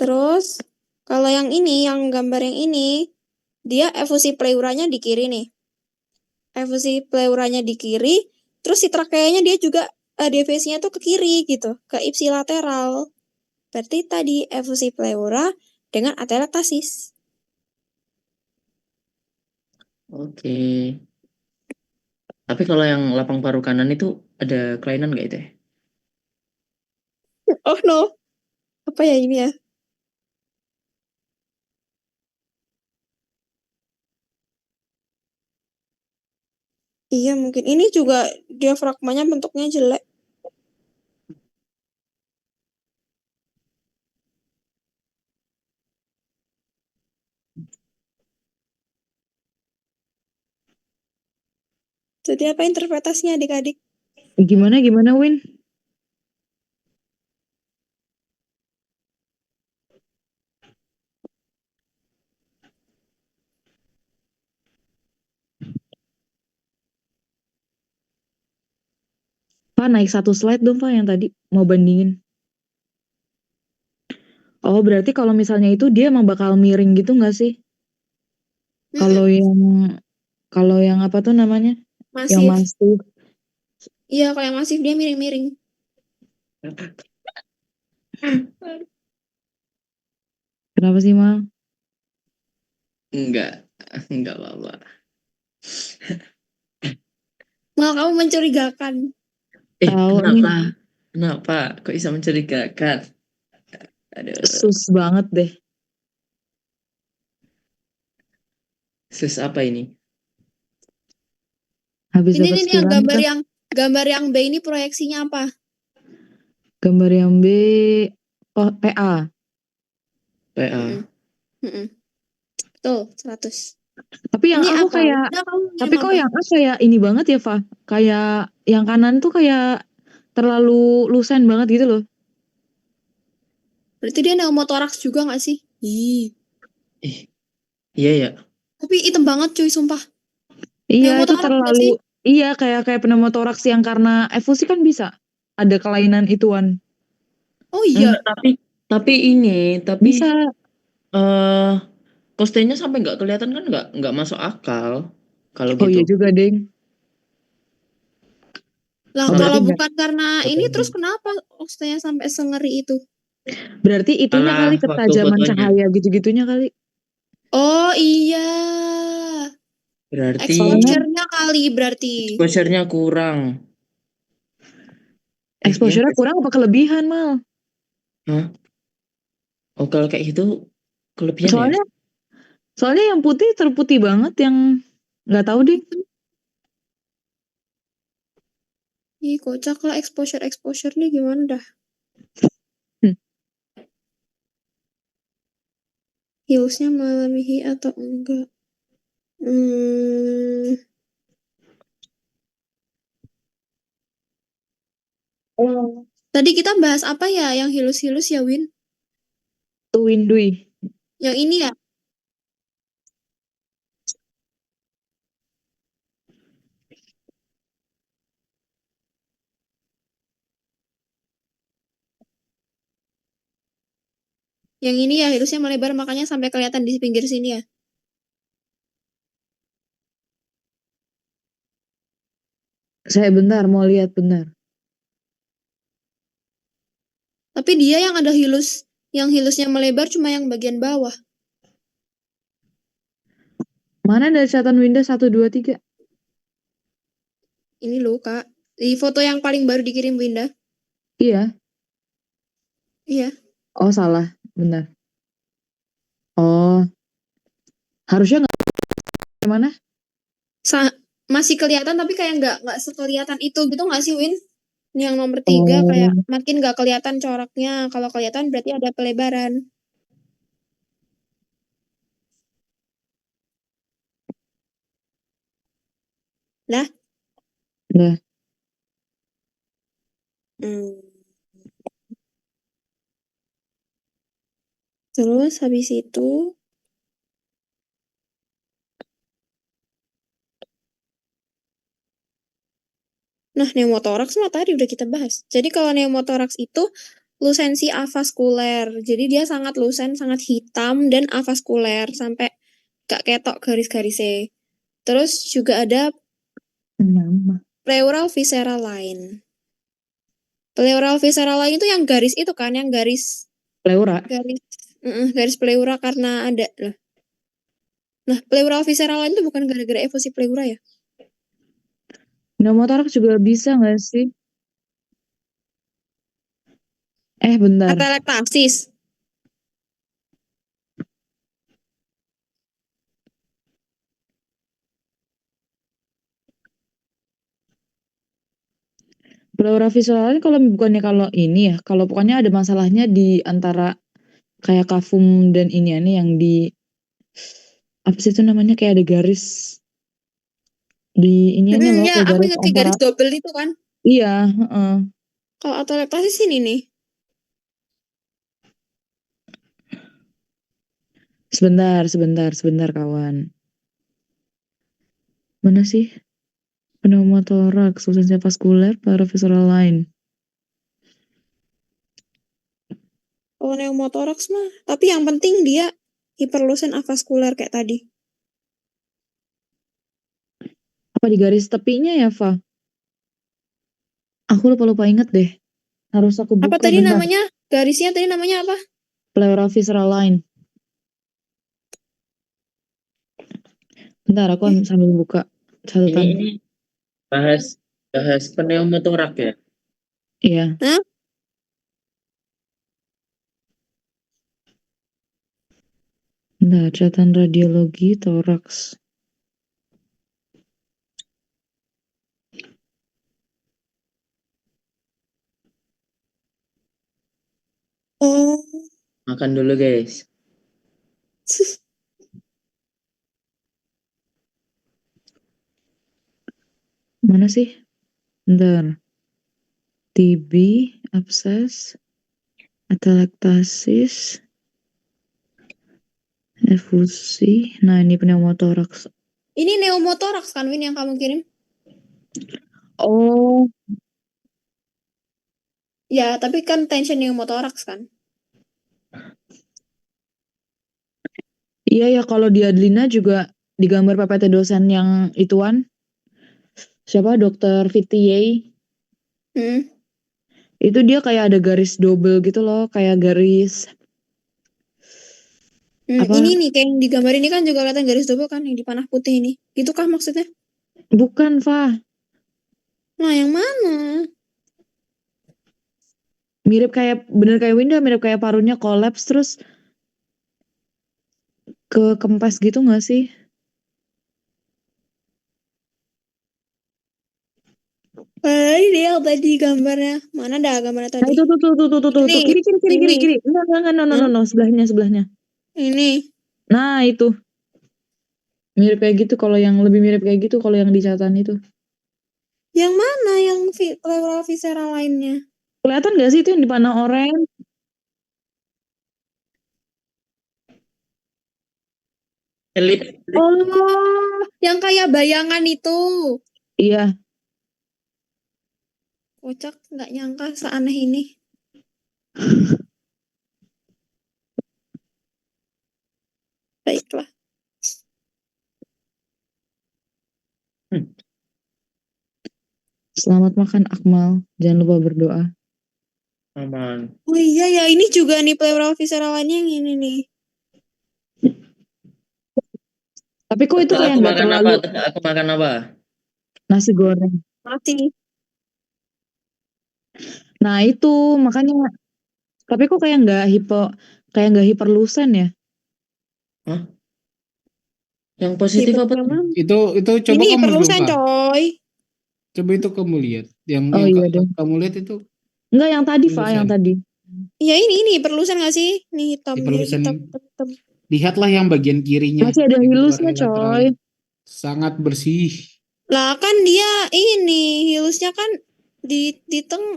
Terus kalau yang ini, yang gambar yang ini, dia efusi pleuranya di kiri nih. Efusi pleuranya di kiri, terus si trakeanya dia juga deviasinya tuh ke kiri gitu, ke ipsilateral. Berarti tadi efusi pleura dengan atelektasis. Oke. Tapi kalau yang lapang paru kanan itu ada kelainan nggak itu ya? Oh no, apa ya ini ya? Iya mungkin ini juga diafragmanya bentuknya jelek. Jadi apa interpretasinya adik-adik? Gimana Win? Pak naik satu slide dong Pak yang tadi mau bandingin. Oh berarti kalau misalnya itu dia emang bakal miring gitu nggak sih? Kalau yang apa tuh namanya? Yang Masif. masif. Iya kalau yang masif dia miring-miring. Kenapa sih, Mal? Enggak apa-apa. Mal, kamu mencurigakan. Tahu nih, Kenapa? Kenapa? Kok bisa mencurigakan? Aduh, sus banget deh. sus apa ini? Habis Ini dapat nih yang sekilan gambar kan yang gambar yang B ini proyeksinya apa? gambar yang B, oh, PA. PA. Mm-mm, mm-mm. Betul, 100. Tapi yang Ini aku apa? kayak, Udah, kamu tapi ngirim kok apa? yang A kayak ini banget ya, Fa? Kayak yang kanan tuh kayak terlalu lusen banget gitu loh. Berarti dia pneumothorax juga gak sih? Ih. Ih, iya ya. Tapi hitam banget cuy, sumpah. Iya, itu Pneumothorax gak terlalu, sih? iya kayak pneumothorax yang karena efusi kan bisa. Ada kelainan ituan. Oh Enggak, iya. tapi ini, tapi Bisa. eh kostenya sampai nggak kelihatan kan nggak masuk akal kalau Oh gitu. iya juga, Deng. Lah Oh Sampai berarti kalau enggak. bukan karena ini fotonya. terus kenapa oksnya sampai sengeri itu? Berarti itunya Salah kali waktu ketajaman fotonya. cahaya gitu-gitunya kali. Oh iya. Berarti Soalnya Exposure-nya kali berarti. exposure-nya kurang. Iya exposure-nya nggak sih? kurang apa kelebihan, Mal? Hah? Oh kalau kayak gitu kelebihan ya? Soalnya soalnya yang putih terputih banget yang nggak tahu deh. Ih, kocak lah exposure nih gimana dah? Hmm. Hiusnya melebihi atau enggak? Hmm, tadi kita bahas apa ya yang hilus-hilus ya, Win? Tuin Dui. Yang ini ya? Yang ini ya hilusnya melebar makanya sampai kelihatan di pinggir sini ya. Saya bentar mau lihat benar. Tapi dia yang ada yang hilusnya melebar cuma yang bagian bawah. Mana dari catatan Windows 1 2 3? Ini loh, Kak. Di foto yang paling baru dikirim Winda. Iya. Iya. Oh, salah. Benar. Oh, harusnya nggak mana? Masih kelihatan tapi kayak nggak sekelihatan itu gitu nggak sih, Win? Ini yang nomor 3 kayak Oh, makin nggak kelihatan coraknya. Kalau kelihatan berarti ada pelebaran. Nah, nah. hmm. Terus habis itu, nah pneumothorax mah tadi udah kita bahas. Jadi kalau pneumothorax itu lusensi avaskuler. Jadi dia sangat lusen, sangat hitam dan avaskuler sampai gak ketok garis-garisnya. Terus juga ada Nama. pleural visceral line. Pleural visceral line itu yang garis itu kan, yang garis Pleura. garis garis pleura karena ada lah. Nah, pleural visceral line itu bukan gara-gara efusi pleura ya? Pneumothorax juga bisa nggak sih? Bentar. Atelektasis. Pleura visual kalau bukannya kalau ini ya, kalau pokoknya ada masalahnya di antara kayak kafum dan ini yang di apa sih itu namanya kayak ada garis di ini loh Ya, kayak aku garis ingat kayak antara garis double itu kan. iya, heeh. Kalau atelektasis ini nih. Sebentar kawan. Mana sih? Pneumotoraks, susahnya vaskuler, paravisceral line. Oh, pneumothorax mah. Tapi yang penting dia hiperlusen avaskuler kayak tadi. Apa di garis tepinya ya, Fa? Aku lupa inget deh. Harus aku Apa buka tadi bentar. namanya? Garisnya tadi namanya apa? Pleural visceral line. Bentar, aku sambil buka catatan. Ini bahas pneumotorak ya. Iya. Hah? Bentar, catatan radiologi toraks. Oh. Makan dulu guys. Mana sih? Bentar. TB, abses, atelektasis, efusi. Nah, ini pneumotoraks. Ini pneumotoraks kan Win yang kamu kirim? Oh, Ya, tapi kan tension pneumotoraks kan. iya ya, kalau di Adlina juga di gambar PPT dosen yang ituan. Siapa? Dokter Fitiye. Hmm. Itu dia kayak ada garis double gitu loh, kayak garis apa? Ini nih kayak yang di gambar ini kan juga kelihatan garis double kan yang di panah putih ini. Gitu kah maksudnya? Bukan, Fah. Nah, yang mana? Mirip kayak bener kayak Winda, mirip kayak parunya kolaps terus ke kempes gitu nggak sih? Ini yang tadi gambarnya. Mana ada gambarnya Nah, tadi? itu tuh Ini, kiri ini, kiri. Enggak, no, sebelahnya. ini. Nah, itu mirip kayak gitu, kalau yang lebih mirip kayak gitu kalau yang di catatan itu. Yang mana yang pleural visceral lainnya? Kelihatan nggak sih itu yang di panah oranye? Elit. Oh, yang kayak bayangan itu. Iya. Kocak, nggak nyangka seaneh ini. Baiklah. Selamat makan Akmal, jangan lupa berdoa. Aman. Oh iya ya, ini juga nih pleural visceral lainnya yang ini nih. Tapi kok itu kayak Aku nggak makan apa? terlalu Aku makan apa? nasi goreng. Mati. Nah itu makanya. Tapi kok kayak nggak hiperlusen ya? Hah? Yang positif apa? Itu coba Ini kamu zoom, hiperlusen Pak. coy. Coba itu kamu lihat. Yang Oh iya deh. kamu lihat itu Enggak, yang tadi, Fa, hiperlusen. yang tadi. Iya ini hiperlusen nggak sih? Nih hitam, Hiperlusen. hitam. Lihatlah yang bagian kirinya. Masih ada yang hilusnya, luar lateral. coy. Sangat bersih. Lah kan dia ini hilusnya kan di tengah.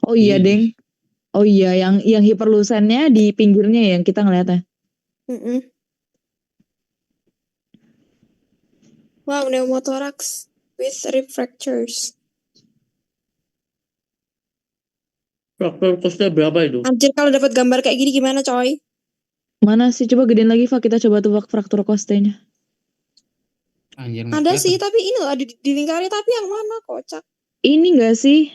Oh iya, Ih. Deng. Oh iya, yang hiperlusennya di pinggirnya ya, yang kita ngeliatnya. Wow, pneumothorax with rib fractures. Faktor kosnya berapa itu? Anjir, kalau dapat gambar kayak gini gimana coy? Mana sih? Coba gedein lagi, Fa. Kita coba tebak fraktur kostenya. Anjir, Ada sih, tapi ini loh ada di lingkari, tapi yang mana kocak? Ini enggak sih?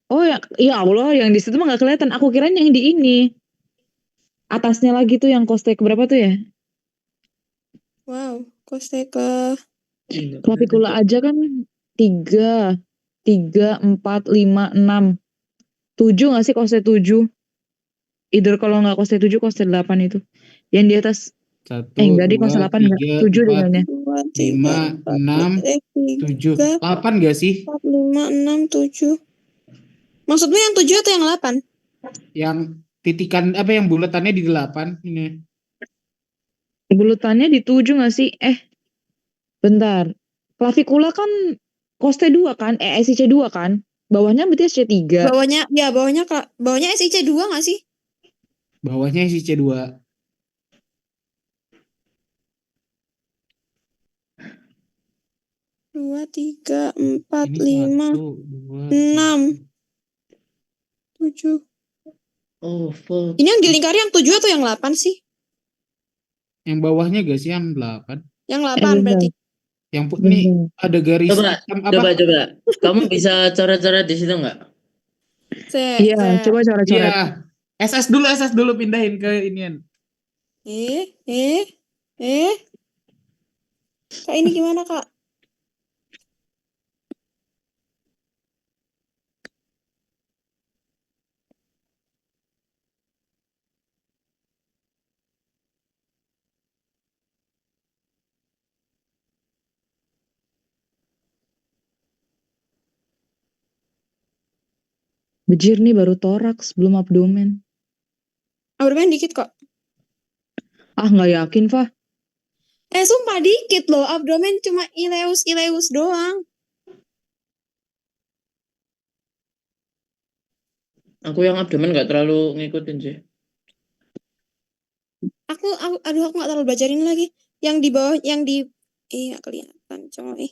Oh ya Allah, yang di situ mah nggak kelihatan. Aku kirain yang di ini. Atasnya lagi tuh yang koste berapa tuh ya? Wow, koste ke Klavikula aja kan 3, 4, 5, 6. 7 nggak sih koste 7? Either kalau nggak koste 7, koste 8 itu. Yang di atas, 1, enggak deh, 2, koste 8 enggak. 3, 7 deh 4, kayaknya. 2, 5, 3, 6, 7. 8 gak sih? 4, 5, 6, 7. Maksudmu yang 7 atau yang 8? Yang titikan apa yang bulatannya di 8 ini. Bulutannya di 7 nggak sih? Bentar. Klavikula kan koste 2 kan? SIC 2 kan? Bawahnya berarti SIC 3. Bawahnya SIC 2 nggak sih? Bawahnya si C2. Dua, 3, 4, Ini 5, 1, 2, 6, 7. Oh, fuck. Ini yang dilingkari yang 7 atau yang 8 sih? Yang bawahnya gak sih yang 8? Yang 8 berarti. Yang nih ada garis Coba, hitam apa? coba. Kamu bisa coret-coret di situ nggak? Iya, coba coret-coret. Iya. SS dulu pindahin ke inian. Eh. Kak, ini gimana, Kak? Bejir nih baru toraks, belum abdomen. Abdomen dikit kok. Ah, nggak yakin, Fah. Sumpah dikit loh. Abdomen cuma ileus doang. Aku yang abdomen nggak terlalu ngikutin sih. Aduh, aku nggak terlalu belajarin lagi. Yang di bawah, yang di, nggak kelihatan, coy.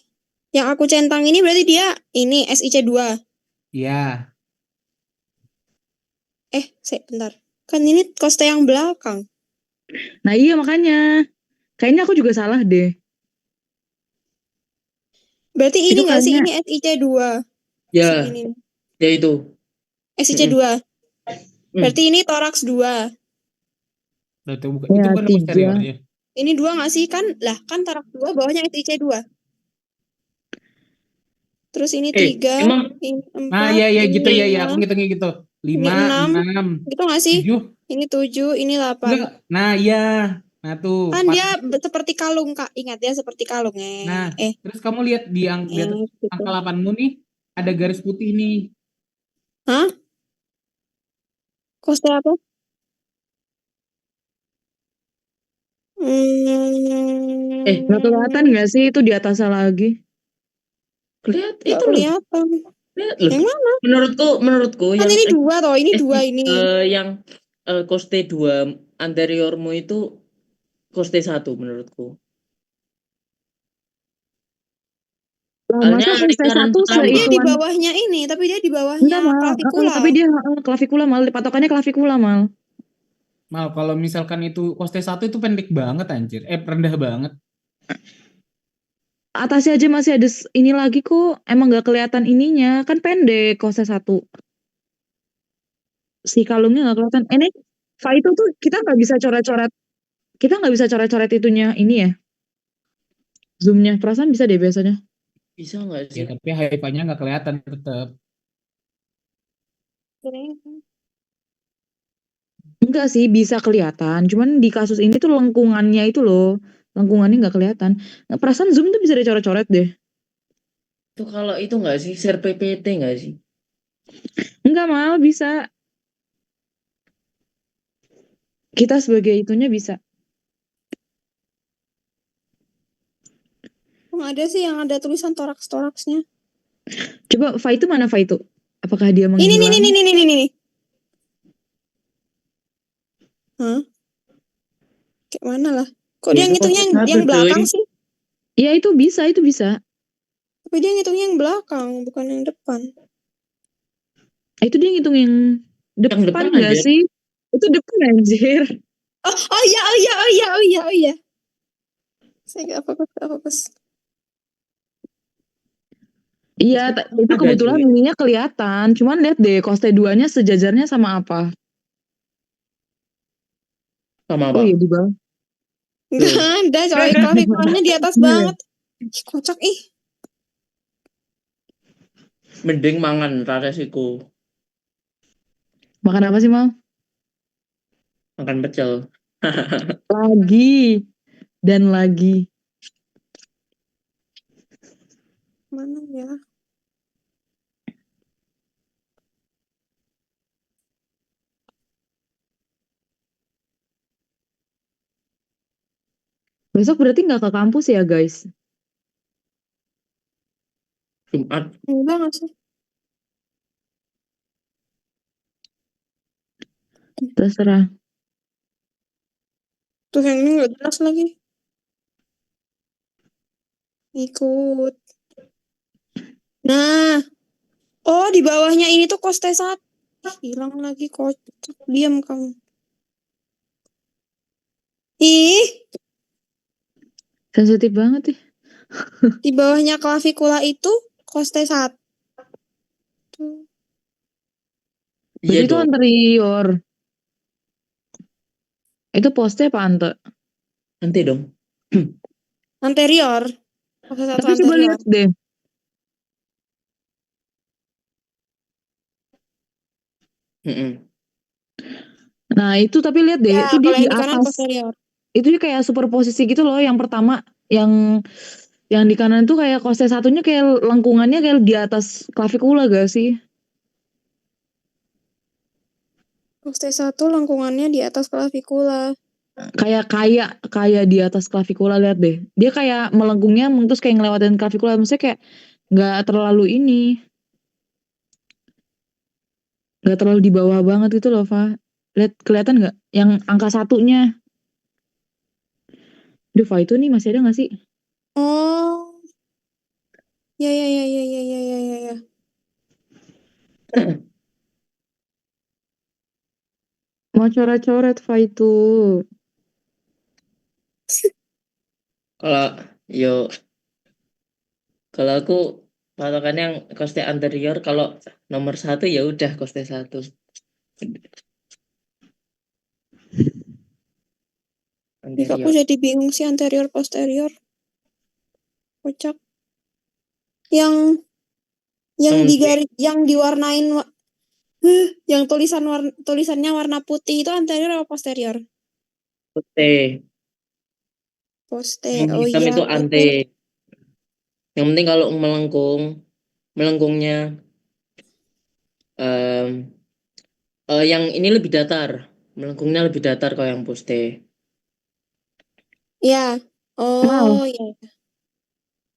Yang aku centang ini berarti dia ini SIC2. Iya. Bentar. Kan ini koste yang belakang. Nah iya makanya. Kayaknya aku juga salah deh. Berarti ini Itu nggak sih? kayaknya Ini SIC2. Si Ya, ini. ya itu. SIC2. Hmm. Berarti ini toraks 2. Nah, itu bukan ya posterior 3. aja. Ini 2 nggak sih? Kan toraks 2, bawahnya SIC2. Terus ini 3, Emang ini Nah, 4, iya iya ini gitu ya ya, 5, aku ngitungnya gitu. ini 5, 6. 6, Gitu nggak sih? 7. Ini 7, ini 8. Enggak. Nah, iya. Nah, tuh Kan 4. dia seperti kalung, Kak. Ingat ya, seperti kalung. Nah, terus kamu lihat di atas Gitu. angka 8-mu nih ada garis putih nih. Hah? Koste apa? Nggak kelihatan Hmm, nggak sih itu di atasnya lagi? lihat nggak itu loh. kelihatan. Lihat loh. Yang mana? Menurutku Kan yang ini 2 toh, ini 2 ini. yang koste 2 anteriormu itu koste 1 menurutku. Lah Soalnya masa koste lingkaran 1 Tapi dia pertama. di seituan? bawahnya ini, tapi dia di bawahnya Enggak mal. klavikula. Tapi dia klavikula mal. Patokannya klavikula mal. Mal, kalau misalkan itu poste 1 itu pendek banget anjir. Rendah banget. Atasnya aja masih ada ini lagi kok. Emang nggak kelihatan ininya. Kan pendek koste 1. Si kalungnya nggak kelihatan. Ini Fa itu tuh kita nggak bisa coret-coret. Kita nggak bisa coret-coret itunya ini ya. Zoomnya. Perasaan bisa deh biasanya. Bisa nggak Ya, sih? tapi hype-nya nggak kelihatan tetap. Enggak sih, bisa kelihatan. Cuman di kasus ini tuh lengkungannya itu loh. Lengkungannya nggak kelihatan. Nah, perasaan zoom tuh bisa dicoret-coret deh. Itu kalau itu nggak sih share PPT nggak sih? Enggak mal, bisa. Kita sebagai itunya bisa. Nggak ada sih yang ada tulisan toraks-toraksnya. Coba Fa itu mana Fa itu? Apakah dia Ini nih, menghilang? nih, nih, nih, nih, nih. Hah? Kayak mana lah? Kok Ya dia itu ngitungnya koste yang 1 belakang cuy. sih? Ya itu bisa, itu bisa. Tapi dia ngitungnya yang belakang, bukan yang depan. Itu dia ngitung yang Yang depan depan nggak aja. sih? Itu depan anjir. Oh iya, oh iya, oh iya, oh iya, oh iya. Saya nggak fokus. Iya, Koste itu ada kebetulan cuy. ininya kelihatan. Cuman lihat deh, koste 2-nya sejajarnya sama apa? Sama Oh apa? iya di bawah. Nggak Loh. ada, coy. Klavikulanya di atas Iya. banget. Ih, kocak, ih. Mending mangan raresiku. Makan apa sih, Mal? Makan pecel. Lagi dan lagi. Mana ya? Besok berarti nggak ke kampus ya, guys? Jumat. Enggak nggak sih? Terserah. Tuh yang ini nggak jelas lagi. Ikut. Nah, oh di bawahnya ini tuh koste 1. Hilang lagi, kocak. Diam kamu. Ih, Sensitif banget ya. di bawahnya klavikula itu koste 1. Iya Berarti itu dong. anterior. Itu poste apa ante? Nanti dong. Anterior. Fase 1 Tapi coba anterior. lihat deh. Mm-mm. Nah, itu tapi lihat deh, Ya, itu dia kalau di yang di kanan atas. posterior. Itu dia kayak superposisi gitu loh. Yang pertama yang di kanan tuh kayak koste satunya kayak lengkungannya kayak di atas klavikula gak sih? Poste 1 lengkungannya di atas klavikula. Kayak di atas klavikula, lihat deh. Dia kayak melengkungnya terus kayak ngelewatin klavikula, maksudnya kayak nggak terlalu ini, nggak terlalu di bawah banget gitu loh, Fa. Lihat, kelihatan nggak? Yang angka satunya. Duh, Fa, itu nih masih ada nggak sih? Oh. Ya, ya, ya, ya, ya, ya, ya, ya, ya. Mau coret-coret, Fa, itu. Kalau yo kalau aku patokannya yang koste anterior, kalau nomor 1 ya udah koste 1. Ih, aku Anterior. jadi bingung sih anterior posterior. Kocak. Yang yang diwarnain yang tulisannya warna putih itu anterior atau posterior? Poste. Poste. Yang Oh hitam iya, itu ante. poste. Yang penting kalau melengkungnya em, yang ini lebih datar. Melengkungnya lebih datar kalau yang poste. Ya. Mal, Oh iya.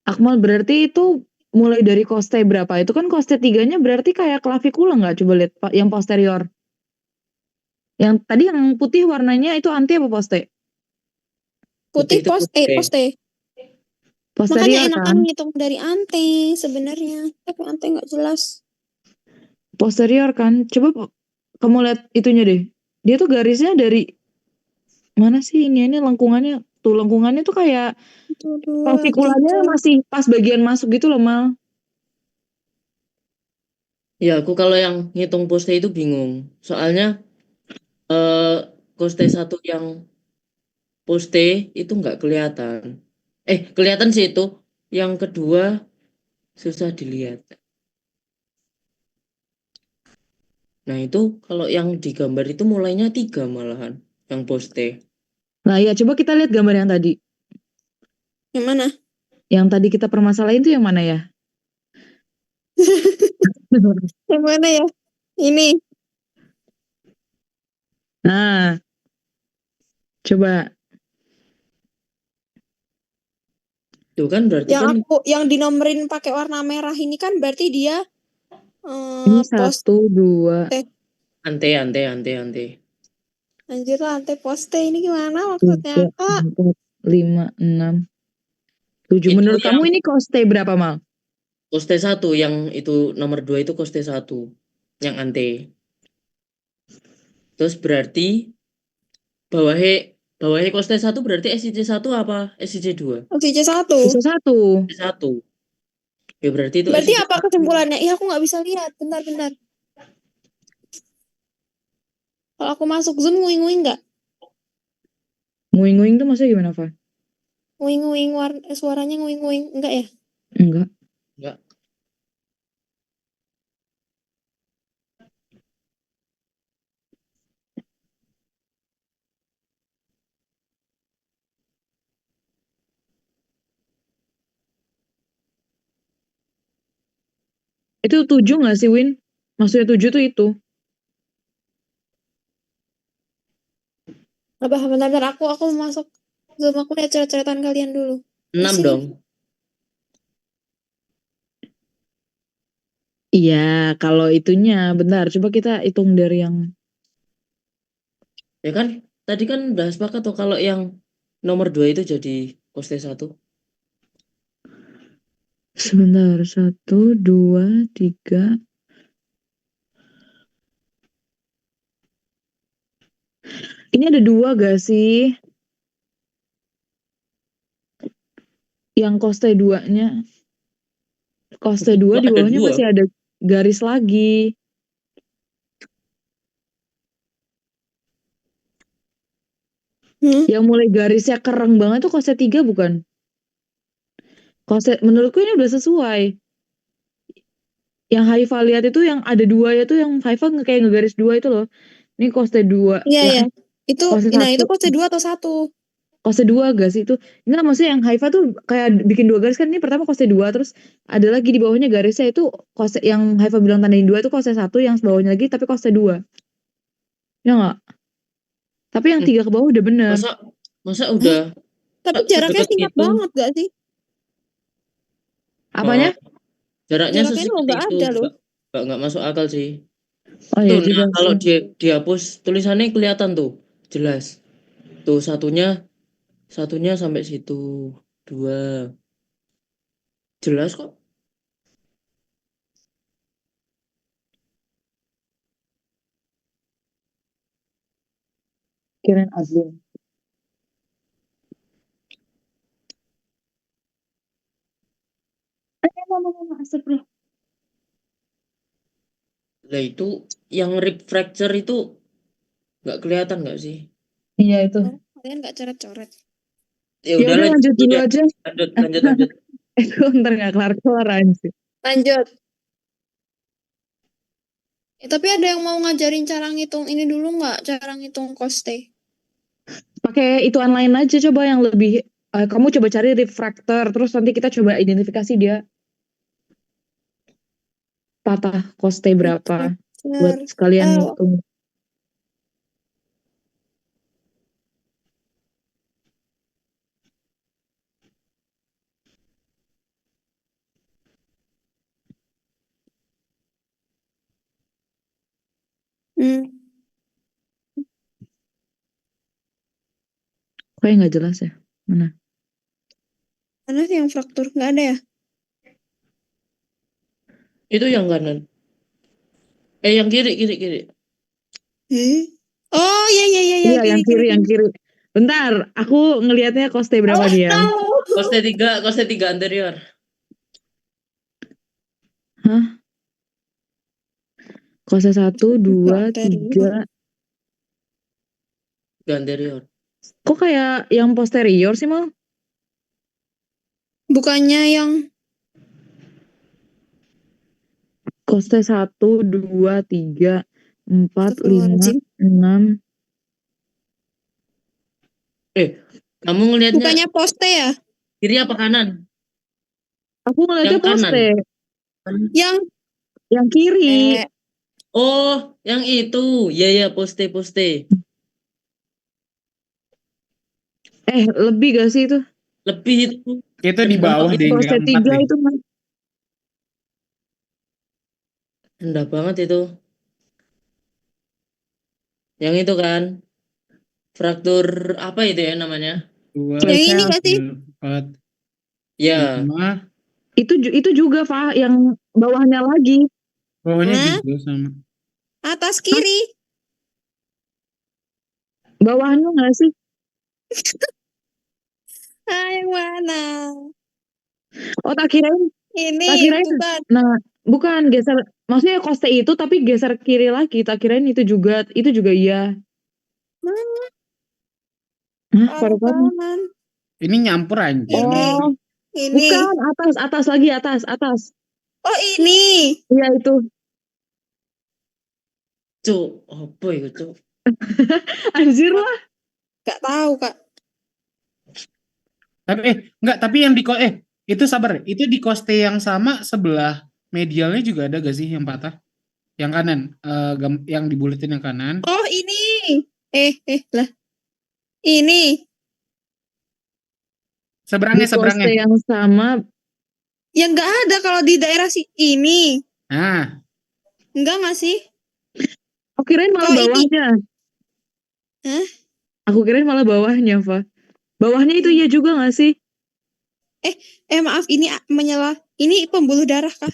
Akmal, berarti itu mulai dari koste berapa? Itu kan koste 3-nya berarti kayak klavikula nggak? Coba lihat, Pak, yang posterior. Yang tadi yang putih warnanya itu anti apa poste? Putih Putih itu poste. poste. Makanya Posterior enakan kan? ngitung dari ante sebenarnya. Tapi ante nggak jelas. Posterior kan? Coba kamu lihat itunya deh. Dia tuh garisnya dari mana sih ini lengkungannya? Tuh lengkungannya tuh kayak 1, 2, klavikulanya 3. masih pas bagian masuk gitu loh, Mal. Ya aku kalau yang ngitung poste itu bingung. Soalnya eh koste 1 yang poste itu nggak kelihatan. Kelihatan sih itu. Yang kedua susah dilihat. Nah itu kalau yang digambar itu mulainya 3 malahan. Yang poste. Nah, ya coba kita lihat gambar yang tadi. Yang mana? Yang tadi kita permasalahin tuh yang mana ya? Yang mana ya? Ini. Nah, coba. Tuh kan berarti kan Yang dinomerin pakai warna merah ini kan berarti dia Ini poste. 1, 2, ante. Anjir lah ante poste ini gimana maksudnya 3, Kak? 4, 5, 6, 7. itu Menurut yang kamu ini koste berapa, Mal? koste 1 yang itu nomor 2 itu koste 1 yang ante. Terus berarti bawahnya bawahnya koste 1 berarti SIC 1 apa SIC 2? Oke, C1. Bisa 1. SIC 1. Ya berarti itu Berarti SIC apa 1. kesimpulannya? Iya, aku nggak bisa lihat. Bentar. Kalau aku masuk Zoom, nguing-nguing nggak? Nguing-nguing tuh maksudnya gimana, Fa? Nguing-nguing, suaranya nguing-nguing. Enggak ya? Enggak. Enggak. Itu 7 nggak sih, Win? Maksudnya 7 tuh itu. Apa, bentar. Aku masuk Zoom. Aku lihat coret-coretan kalian dulu. 6 Pusing. dong. Iya, kalau itunya. Bentar, coba kita hitung dari yang... Ya kan tadi kan udah sepakat tuh kalau yang nomor 2 itu jadi koste 1. Sebentar, 1, 2, 3. Ini ada 2 gak sih? Yang koste 2-nya. Koste 2 di Ada bawahnya 2. masih ada garis lagi. Hmm? Yang mulai garisnya kereng banget tuh koste 3 bukan? Menurutku ini udah sesuai. Yang Haifa lihat itu yang ada 2 ya tuh yang Haifa kayak ngegaris 2 itu loh. Ini costed 2. Iya, Yang iya. Itu, costed nah itu 1. costed 2 atau 1? Costed 2 gak sih itu? Enggak, maksudnya yang Haifa tuh kayak bikin 2 garis kan, ini pertama costed 2 terus ada lagi di bawahnya garisnya itu costed yang Haifa bilang tandain 2 itu costed 1, yang bawahnya lagi tapi costed 2. Ya enggak? Tapi yang 3 ke bawah udah bener. Masa udah Tapi jaraknya sedekat singkat itu? banget gak sih? Apanya? Jaraknya Jaraknya sesingkat nggak itu, ada loh. nggak masuk akal sih. Oh Tuh, iya nah juga kalau sih. dihapus tulisannya kelihatan tuh, jelas. Tuh satunya sampai situ, 2 jelas kok. Kirain admin. Mama, astagfirullah. Lah itu yang rib fracture itu nggak kelihatan nggak sih? Iya itu. Oh, kalian nggak coret-coret. Ya Ya udah udah lanjut dulu deh. aja. Lanjut. Itu ntar nggak kelar-kelar anjir. Lanjut. Tapi ada yang mau ngajarin cara ngitung ini dulu nggak? Cara ngitung koste. Pakai hitungan lain aja coba yang lebih kamu coba cari refractor terus nanti kita coba identifikasi dia patah koste berapa buat sekalian Oh, ngitung. hmm. Kayak nggak jelas ya. Mana? Mana sih yang fraktur? Nggak ada ya? Itu yang kanan. Yang kiri. Oh, iya, iya, iya, iya, Iya yang kiri. kiri. Bentar, aku ngelihatnya koste berapa Oh, dia? no. Koste 3 anterior. Hah? Koste 1, 2, Anterior. 3. 3 anterior. Kok kayak yang posterior sih mal? Bukannya yang Koste 1, 2, 3, 4, 5, Astagfirullahaladzim. 6. Kamu ngelihatnya Bukannya poste ya? kiri apa kanan? Aku ngeliatnya Yang kanan. poste. Yang kiri. Oh, yang itu. Ya, poste. Lebih gak sih itu? Lebih itu. Itu di bawah deh, Poste enggak 4 3 deh. itu mas. Rendah banget itu. Yang itu kan. Fraktur apa itu ya namanya? 2, Yang ini nggak sih? 4, Ya. 5. Itu juga Fah yang bawahnya lagi. Bawahnya Hah? juga sama. Atas kiri. Bawahnya nggak sih? Yang mana? Oh tak kirain Ini bukan. nah bukan geser, maksudnya koste itu tapi geser kiri lagi, tak kirain itu juga iya. Mana? Hah, Arah paru-paru. kanan. Ini nyampur anjir. Oh Ini. bukan, atas lagi, atas. Oh, ini. Iya itu. Cuk, apa itu, Cuk? Anjir lah. Gak tahu, Kak. Tapi enggak, tapi yang itu sabar, itu di koste yang sama sebelah medialnya juga ada gak sih yang patah? Yang kanan, yang dibuletin yang kanan. Oh, ini. Lah. Ini. Di Seberangnya. koste yang sama. Yang nggak ada kalau di daerah ini. Nah, Enggak nggak sih? Aku kirain malah Kalau ini. bawahnya. Hah? Aku kirain malah bawahnya, Fa. Bawahnya itu iya juga gak sih? Maaf, ini menyela. Ini pembuluh darah kah?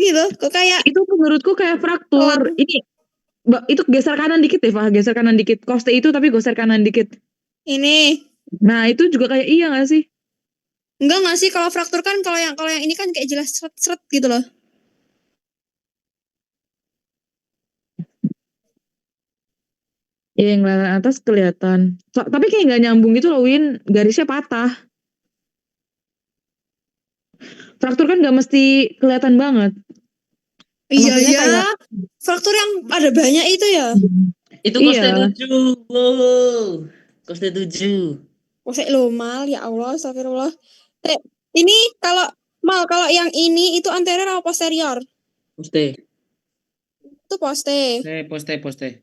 Ini loh, kok kayak Itu menurutku kayak fraktur. Oh. Ini itu geser kanan dikit deh, Fah. Geser kanan dikit. Koste itu tapi geser kanan dikit. ini. Nah, itu juga kayak iya gak sih? Enggak nggak sih, kalau fraktur kan kalau yang ini kan kayak jelas seret-seret gitu loh. Iya, yang kelihatan atas kelihatan. Tapi kayak nggak nyambung gitu loh, Win. Garisnya patah. Fraktur kan nggak mesti kelihatan banget. Iya Maksudnya ya, kayak fraktur yang ada banyak itu ya. Itu koste iya. 7. Wow. Koste 7. Kok lo mal, ya Allah, astagfirullah. Ini kalau yang ini itu anterior atau posterior? Koste. Itu poste. Poste.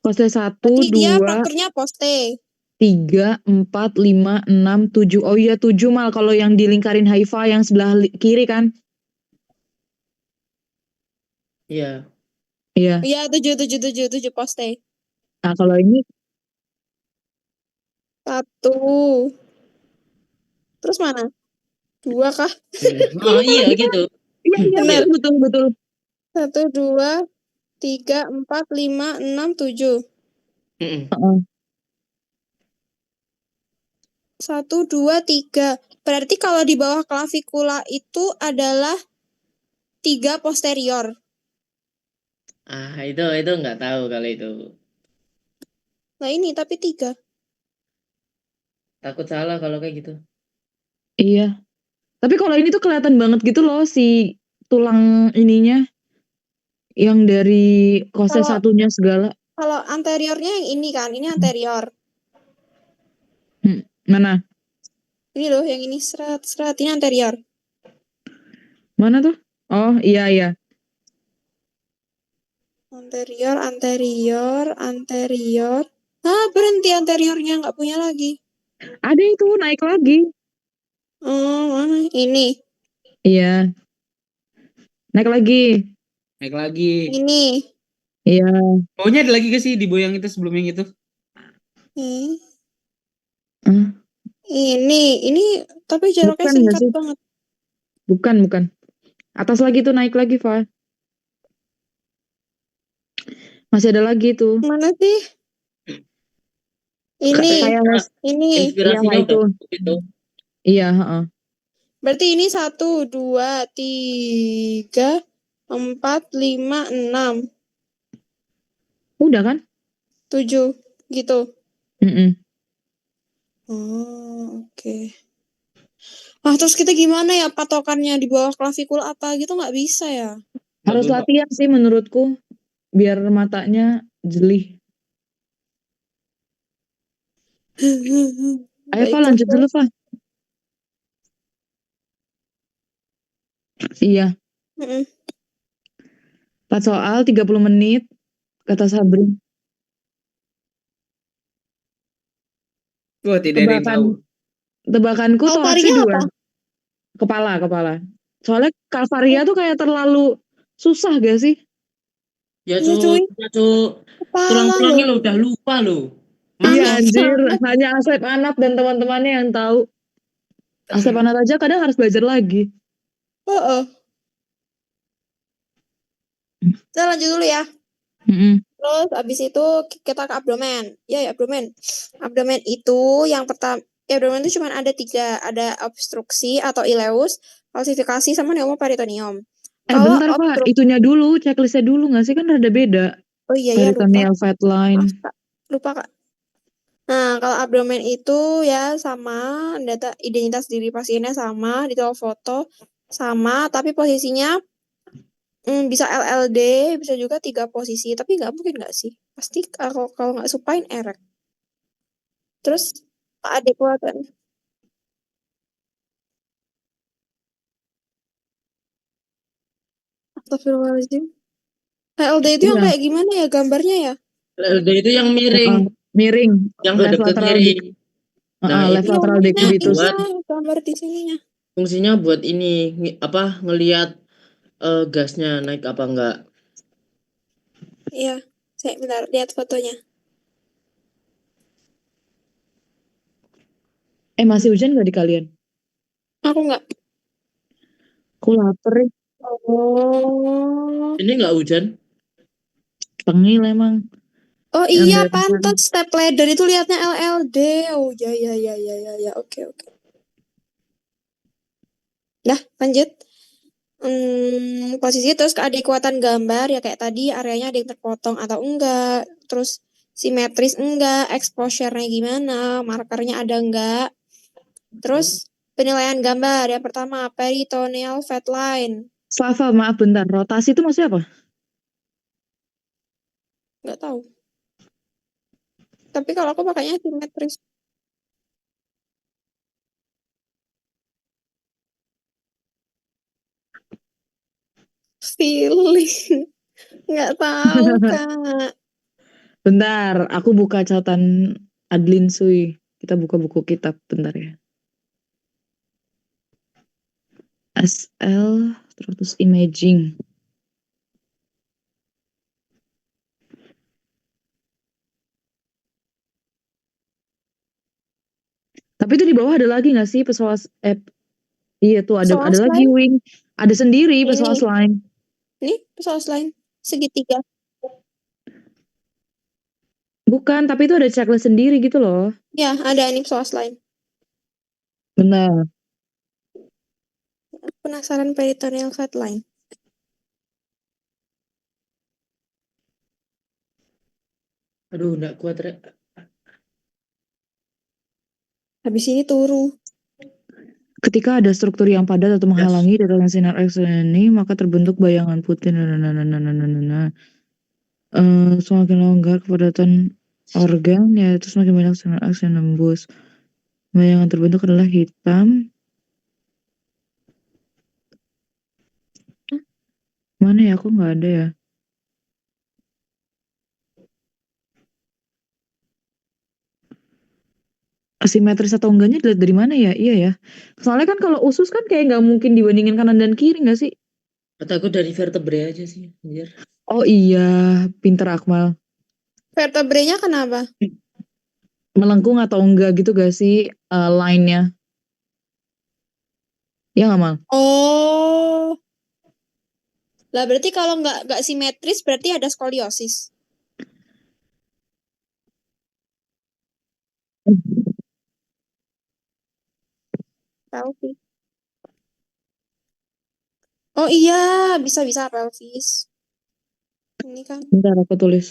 Koste 1, Berarti dia 2, frakturnya poste. 3, 4, 5, 6, 7. Oh iya 7 mal kalau yang dilingkarin HIFA yang sebelah kiri kan? Iya. Iya. Iya, 7 poste. Nah, kalau ini 1. Terus mana? 2 kah? Oh iya gitu. iya Benar. betul. 1, 2, 3, 4, 5, 6, 7. Mm-mm. Heeh. 1, 2, 3. Berarti kalau di bawah klavikula itu adalah 3 posterior. Itu nggak tahu kalau itu. Nah ini tapi 3. Takut salah kalau kayak gitu. Iya. Tapi kalau ini tuh kelihatan banget gitu loh si tulang ininya yang dari koste Kalau satunya segala. kalau anteriornya yang ini kan, ini anterior. Mana? Ini loh yang ini serat ini anterior. Mana tuh? Oh iya. Anterior. Berhenti anteriornya, nggak punya lagi. Ada itu naik lagi. Oh, mana? Ini. Iya. Naik lagi. Naik lagi. Ini. Iya. Pokoknya ada lagi gak sih di boy yang itu sebelum yang itu? Ini tapi jaraknya Bukan nggak singkat sih? banget. Bukan. Atas lagi tuh naik lagi, Fa. Masih ada lagi tuh. Mana sih? Ini. Kayak Ini. iya Inspirasinya itu. udah itu. Iya, heeh. Berarti ini 1, 2, 3, 4, 5, 6, Udah kan? 7 gitu. Mm-mm. Oh, oke. Terus kita gimana ya patokannya di bawah klavikul apa gitu, nggak bisa ya? Harus Bagus, Pak. latihan sih menurutku biar matanya jelih. Ayo, Fa, lanjut dulu, Fa. Iya. Mm-mm. 4 soal 30 menit kata Sabri. Wah, tidak ada yang tahu. Tebakanku toraksnya Alparinya 2. apa? Kepala. Soalnya Kalvaria tuh kayak terlalu susah gak sih? Ya Iya cuy, kepala tulang-tulangnya loh. lo udah lupa lo. Iya Masa anjir, hanya Asep Anat dan teman-temannya yang tahu. Asep Anat aja kadang harus belajar lagi. Heeh. Kita lanjut dulu ya. Mm-mm. Terus abis itu kita ke abdomen. Ya, abdomen. Abdomen itu yang pertama, abdomen itu cuma ada 3. Ada obstruksi atau ileus, kalsifikasi, sama pneumoperitoneum. Kalau Bentar Pak, obstruksi, itunya dulu, checklistnya dulu nggak sih kan rada beda. oh iya ya, lupa. Peritoneal fat line. Maaf, Kak. Lupa Kak. Nah, kalau abdomen itu ya sama, data identitas diri pasiennya sama, detail foto sama, tapi posisinya bisa LLD, bisa juga 3 posisi, tapi nggak mungkin nggak sih? Pasti kalau nggak supine erect. Terus adekuatan. Astagfirullahaladzim. LLD itu yang Iya. kayak gimana ya gambarnya ya? LLD itu yang miring, Miring, yang left hadap ke lateral kiri. Nah, left itu lateral Ini decubitus. buat gambar di sininya. fungsinya buat ini ngelihat gasnya naik apa enggak. Iya, saya bentar lihat fotonya. Masih hujan nggak di kalian? Aku nggak. Aku lapar nih. Oh. Ini enggak hujan. Tengil emang. Oh Yang iya, dari pantas step ladder itu lihatnya LLD. Oh ya. Oke. Dah, lanjut. Posisi terus keadekuatan gambar ya kayak tadi areanya ada yang terpotong atau enggak, terus simetris enggak, exposure-nya gimana, markernya ada enggak. Terus penilaian gambar yang pertama peritoneal fat line. Fafa, maaf bentar. Rotasi itu maksudnya apa? Nggak tahu. Tapi kalau aku pakainya simetris. Feeling. Nggak tahu, Kak. Bentar, aku buka catatan Adlin Sui. Kita buka buku kitab bentar ya. SL terus imaging. Tapi itu di bawah ada lagi nggak sih pesawat iya tuh ada Pesawat lagi line wing. Ada sendiri ini. pesawat line. Ini pesawat line segitiga. Bukan, tapi itu ada checklist sendiri gitu loh. Ya, ada ini pesawat line. Benar. Penasaran peritoneal fat line. Aduh, enggak kuat, Rek. Habis ini turu. Ketika ada struktur yang padat atau menghalangi datangnya sinar X ini, maka terbentuk bayangan putih. Semakin longgar kepadatan organ, yaitu semakin banyak sinar X yang nembus. Bayangan terbentuk adalah hitam. Mana ya? Aku nggak ada ya. Asimetris atau enggaknya dilihat dari mana ya? Iya ya. Soalnya kan kalau usus kan kayak nggak mungkin dibandingin kanan dan kiri nggak sih? Kataku dari vertebrae aja sih, anjir. Oh iya, pinter Akmal. Vertebrenya kenapa? Melengkung atau enggak gitu gak sih line-nya? Ya nggak Mal? Oh. Lah berarti kalau nggak simetris berarti ada skoliosis. Tahu sih. Oh iya, bisa pelvis. Ini kan Bentar aku tulis.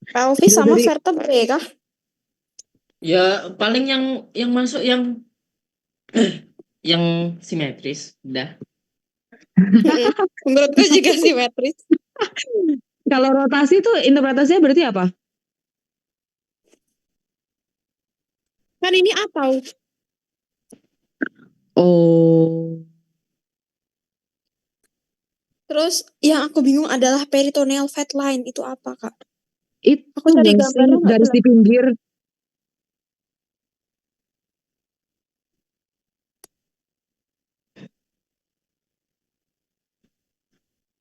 pelvis Dilihat sama dari vertebrae kah? Ya, paling yang masuk yang simetris, udah. Menurutku juga simetris. kalau rotasi itu interpretasinya berarti apa? Kan ini atau Oh, terus yang aku bingung adalah peritoneal fat line itu apa, Kak? Aku itu cari gak sih gambarnya nggak garis di jelas. pinggir?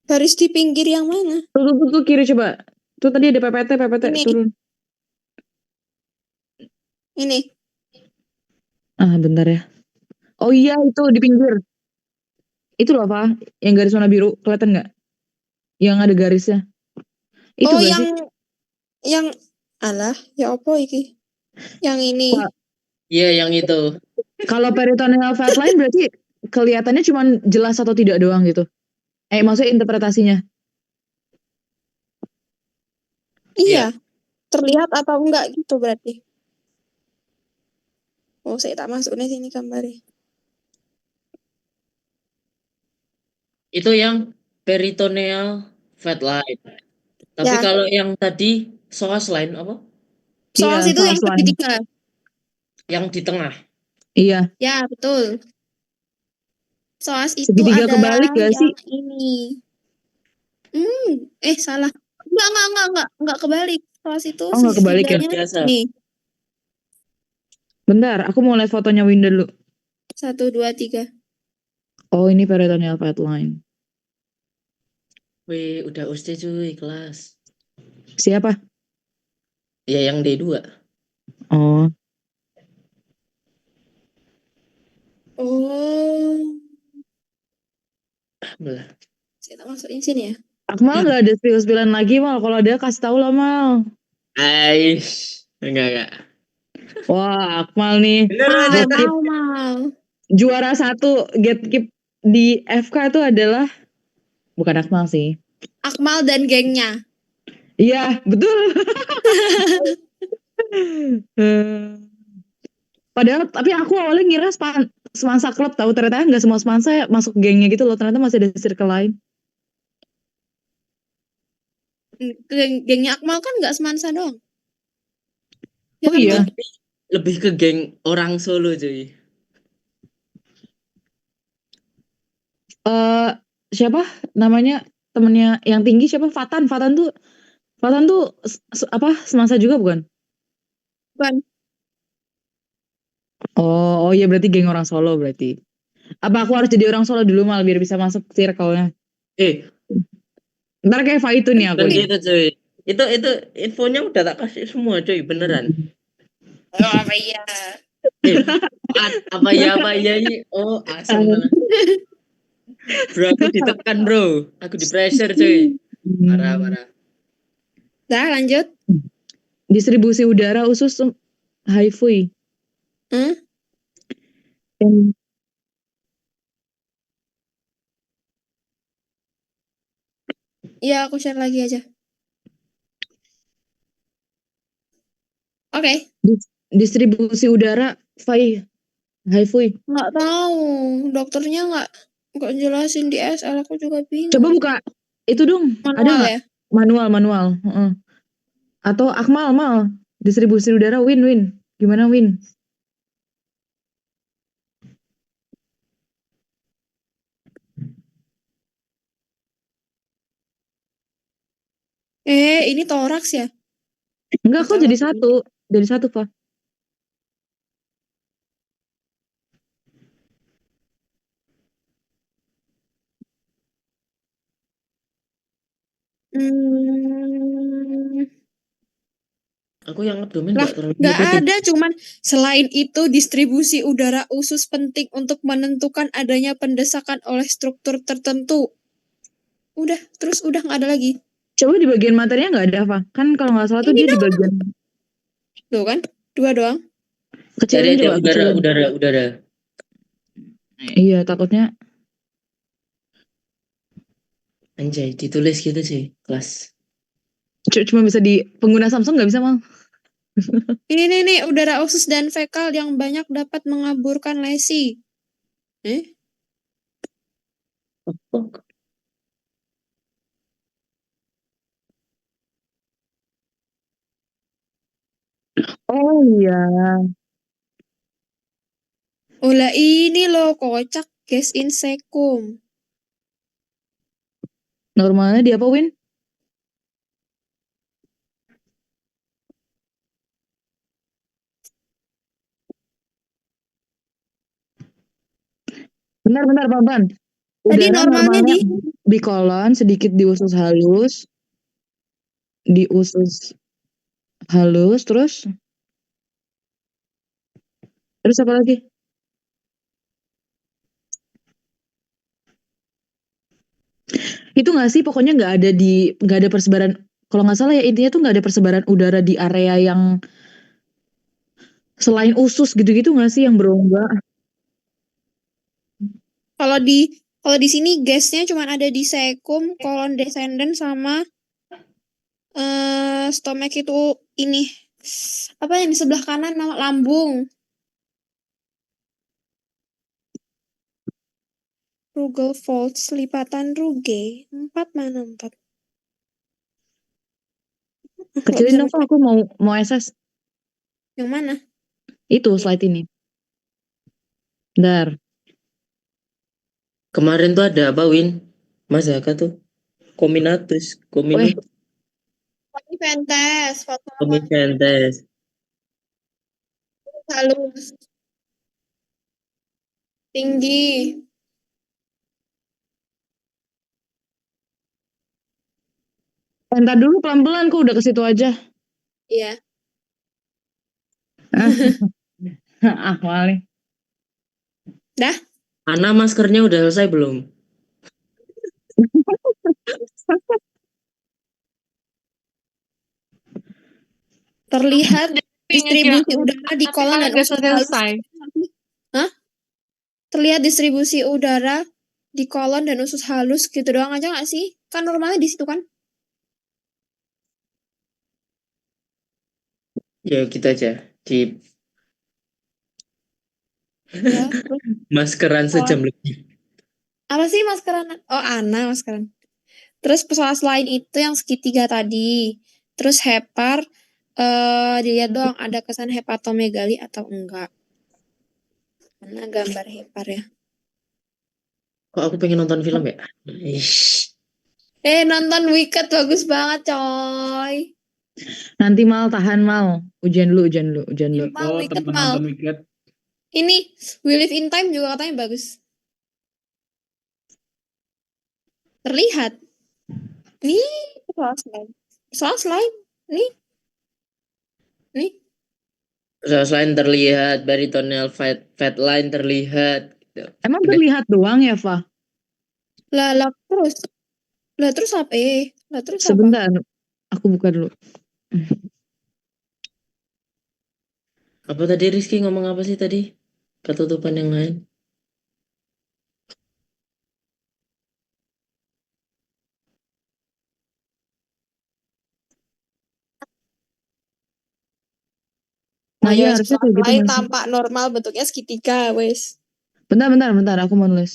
Garis di pinggir yang mana? Tuh, kiri coba. Tuh tadi ada PPT Ini, turun. ini. Bentar ya. Oh iya itu di pinggir. Itu loh Pak, yang garis warna biru kelihatan nggak? Yang ada garisnya. Itu Oh, gak sih? yang alah, ya apa iki? Yang ini. Pak, Iya, yang itu. kalau peritoneal fat line berarti kelihatannya cuma jelas atau tidak doang gitu. Maksudnya interpretasinya. Iya, Iya. terlihat atau enggak gitu berarti. Oh, saya tak masukin sini gambarnya. Itu yang peritoneal fat line. Tapi Ya, kalau yang tadi psoas line apa? Iya, soal situ yang psoas line. segitiga. Yang di tengah. Iya, Ya, betul. Soas itu segitiga adalah kebalik gak sih? yang ini. Salah. Enggak kebalik. Soas itu Oh nggak kebalik ya? segitiganya Biasa. nih. Bentar, aku mau lihat fotonya Winda dulu. 1, 2, 3. Oh ini peritoneal fat line. Wih, udah USD cuy, kelas. Siapa? Ya, yang D2. Oh, Oh, Belah. saya tak masukin sini ya. Akmal nggak ada spill-spillan lagi Mal. Kalau ada kasih tahu lah Mal. Aish. Enggak. Wah, Akmal nih. Beneran Mal, itu. mal. Juara 1 gatekeep di FK itu adalah bukan Akmal sih. Akmal dan gengnya. Iya, betul. Padahal tapi aku awalnya ngira semansa klub tahu, ternyata nggak semua semansa masuk gengnya gitu loh, ternyata masih ada circle lain. Gengnya Akmal kan nggak semansa doang. Ya Oh kan, iya. Bun? Lebih ke geng orang Solo cuy. Eh siapa namanya temennya yang tinggi siapa? Fatan tuh apa semansa juga bukan? Bukan. Oh iya berarti geng orang Solo berarti. Apa aku harus jadi orang Solo dulu mal biar bisa masuk circle-nya? Eh, Ntar kayak Fa itu nih aku dan nih. gitu cuy. Itu infonya udah tak kasih semua cuy, beneran. Oh, apa iya? Eh, apa ya ini? Oh, asem malah. Bro, aku ditekan bro. Aku di pressure cuy. Parah. Dah, lanjut. Distribusi udara usus HIFI. Hmm? Yang- Iya, aku share lagi aja. Oke. Distribusi udara HIFI. Nggak tahu. Dokternya nggak jelasin di SL. Aku juga bingung. Coba buka itu dong. Ada Manual nggak? ya? Manual. Heeh. Atau Akmal mal distribusi udara win. Gimana win? Ini toraks ya? Enggak kok Salah. jadi satu. Jadi satu, Pak. Hmm, Aku yang abdomen lah, nggak terlalu nggak ngikutin. ada. Cuman selain itu distribusi udara usus penting untuk menentukan adanya pendesakan oleh struktur tertentu. Udah nggak ada lagi. Coba di bagian materinya nggak ada, Pak. Kan kalau nggak salah tuh Ini dia di dong. bagian Tuh kan, 2 doang. Cari kecilin aja coba, kecilin. udara. Iya, takutnya Anjay, ditulis gitu sih, kelas. cuma bisa di pengguna Samsung nggak bisa, Mal. Ini nih, udara usus dan fekal yang banyak dapat mengaburkan lesi. Oh, Oh iya. Lah ini loh, kocak gas in secum. Normalnya di apa, Win? Bentar, Papan. Tadi Udara normalnya normalnya di bikolon, sedikit di usus halus, terus apa lagi? Itu nggak sih, pokoknya nggak ada persebaran. Kalau nggak salah ya intinya tuh nggak ada persebaran udara di area yang selain usus gitu-gitu nggak sih yang berongga? kalau di sini gasnya cuma ada di secum, kolon descendant sama stomach itu ini apa yang di sebelah kanan nama lambung. Rugal Folds, lipatan ruge. 4 mana 4? Nggak Kecilin bisa dong, Pak, baca. aku mau SS. Yang mana? Itu slide ini. Bentar. kemarin tuh ada apa, Win? Mas Zaka tuh. Weh, Ini pentes, foto Komifentes. halus, tinggi. entar dulu pelan-pelan kok udah ke situ aja. Iya. Wali. Dah. Ana maskernya udah selesai belum? Terlihat distribusi udara di tapi kolon dan nggak usus halus. selesai. Hah? Terlihat distribusi udara di kolon dan usus halus gitu doang aja nggak sih? Kan normalnya di situ kan? Ya gitu aja. Di Ya, terus maskeran sejam lebih. apa sih maskeran? Oh, Ana maskeran. Terus pesawat lain itu yang segitiga tadi. Terus hepar, dilihat doang ada kesan hepatomegali atau enggak. Mana gambar hepar ya? Kok aku pengen nonton film ya? Ish. Nonton Wicked bagus banget, coy. Nanti Mal tahan Mal. Ujian dulu. Mal, Oh, Wicked, temen Mal. nonton Wicked. Ini We Live in Time juga katanya bagus. Terlihat. Nih, pesawat lain. Nih. Selain terlihat, baritonel fat line terlihat. Gitu. Emang Gede. terlihat doang ya, Fa? Lah terus. Lah terus apa? Lah terus apa? Sebentar, aku buka dulu. Apa tadi Rizky ngomong apa sih tadi? Ketutupan yang lain. Nah, iya Ayo, harusnya kayak gitu lain nggak sih? tampak normal bentuknya segitiga, wes. Bentar, aku mau nulis.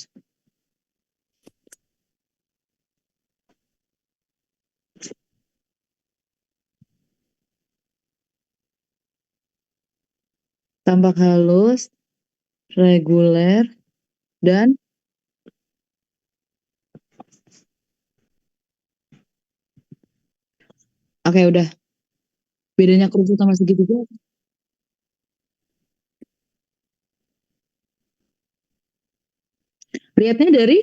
Tampak halus, reguler, dan oke udah. Bedanya kerucut sama segitiga. Lihatnya dari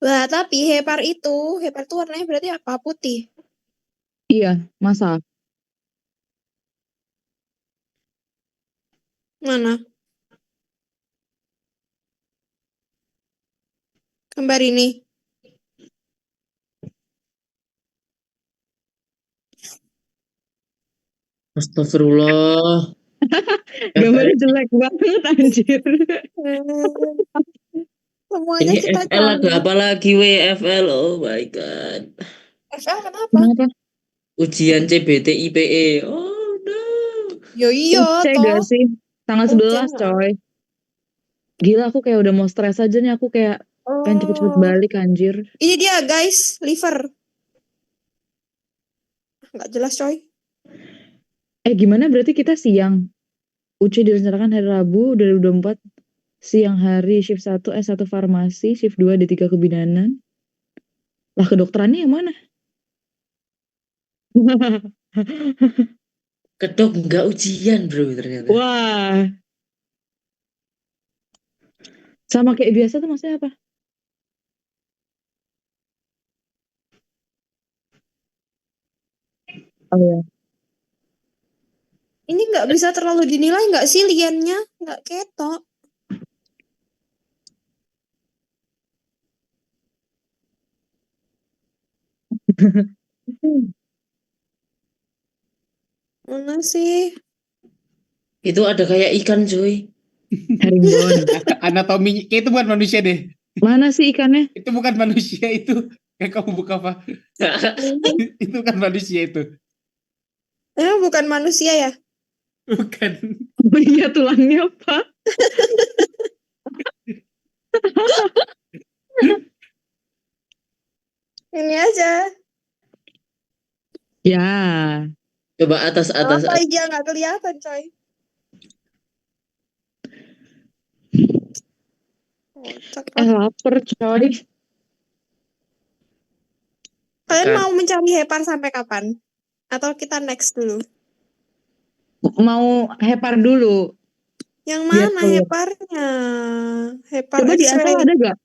Lah, tapi hepar itu warnanya berarti apa? Putih. iya, masa? Mana? Gambar ini. Astagfirullah. Gambarnya jelek banget anjir. Semuanya Ini kita FL ada cari. apa lagi WFL? Oh my god. FL kenapa? Kenapa? Ujian CBT IPE. Oh no. Yo iya UC toh. gak sih? Tanggal Ujian, 11 coy. Gila aku kayak udah mau stres aja nih. Aku kayak pengen cepet-cepet Oh. balik anjir. Ini dia guys, liver. Nggak jelas coy. Gimana berarti kita siang? UC direncanakan hari Rabu 2024. Siang hari shift 1 S1 farmasi, shift 2 D3 kebidanan. Lah kedokterannya yang mana? Kedok nggak ujian bro ternyata. Wah. Sama kayak biasa tuh maksudnya apa? Oh ya. Ini nggak bisa terlalu dinilai nggak sih liannya? Nggak ketok. Mana sih? Itu ada kayak ikan cuy. Herringbone. Anatominya kayak itu bukan manusia deh. Mana sih ikannya? Itu bukan manusia itu. Kayak kamu buka apa? Itu kan manusia itu. Bukan manusia ya? Bukan. Oh iya tulangnya apa? Ini aja. Ya. Coba atas. Apa aja nggak kelihatan coy. Lapar coy. Kalian Kan. mau mencari hepar sampai kapan? Atau kita next dulu? Mau hepar dulu. Yang Biar mana clear. heparnya? Hepar Coba di X-ray. asal ada gak?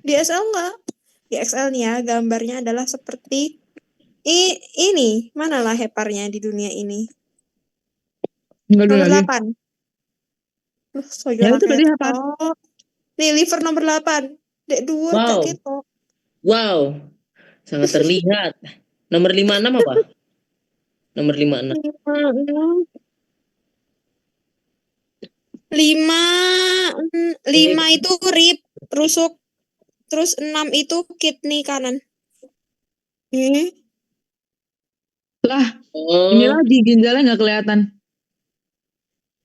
Di XL enggak? Di XL nih ya, gambarnya adalah seperti ini. Manalah heparnya di dunia ini? Enggak dulu Nomor lagi. 8. Loh, so Ya itu berarti hepar. Nih, liver nomor 8. Dek 2, Wow. tak ketok. Wow. Sangat terlihat. Nomor 56 apa? Nomor 56. Lima, lima itu rib rusuk, terus 6 itu kidney kanan. Lah, Oh, inilah di ginjalnya nggak kelihatan.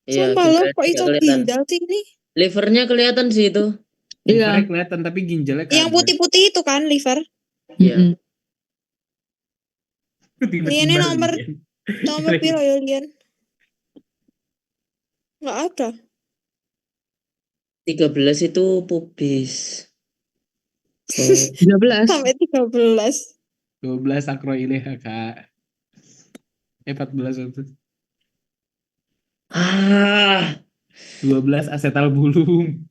iya, Sumpah lo, ginjalnya kok nggak itu kelihatan. ginjal sih ini? Livernya kelihatan sih itu. Livernya Iya. kelihatan tapi ginjalnya Yang kagak. putih-putih itu kan liver. Iya. Mm-mm. Liannya Tiba-tiba nomor Lian. piro ya Lian? Nggak ada. 13 itu pubis. Oh. 13. Sampai 13. 12 sakroileha kak. 14 itu. Ah, 12 asetalbulum.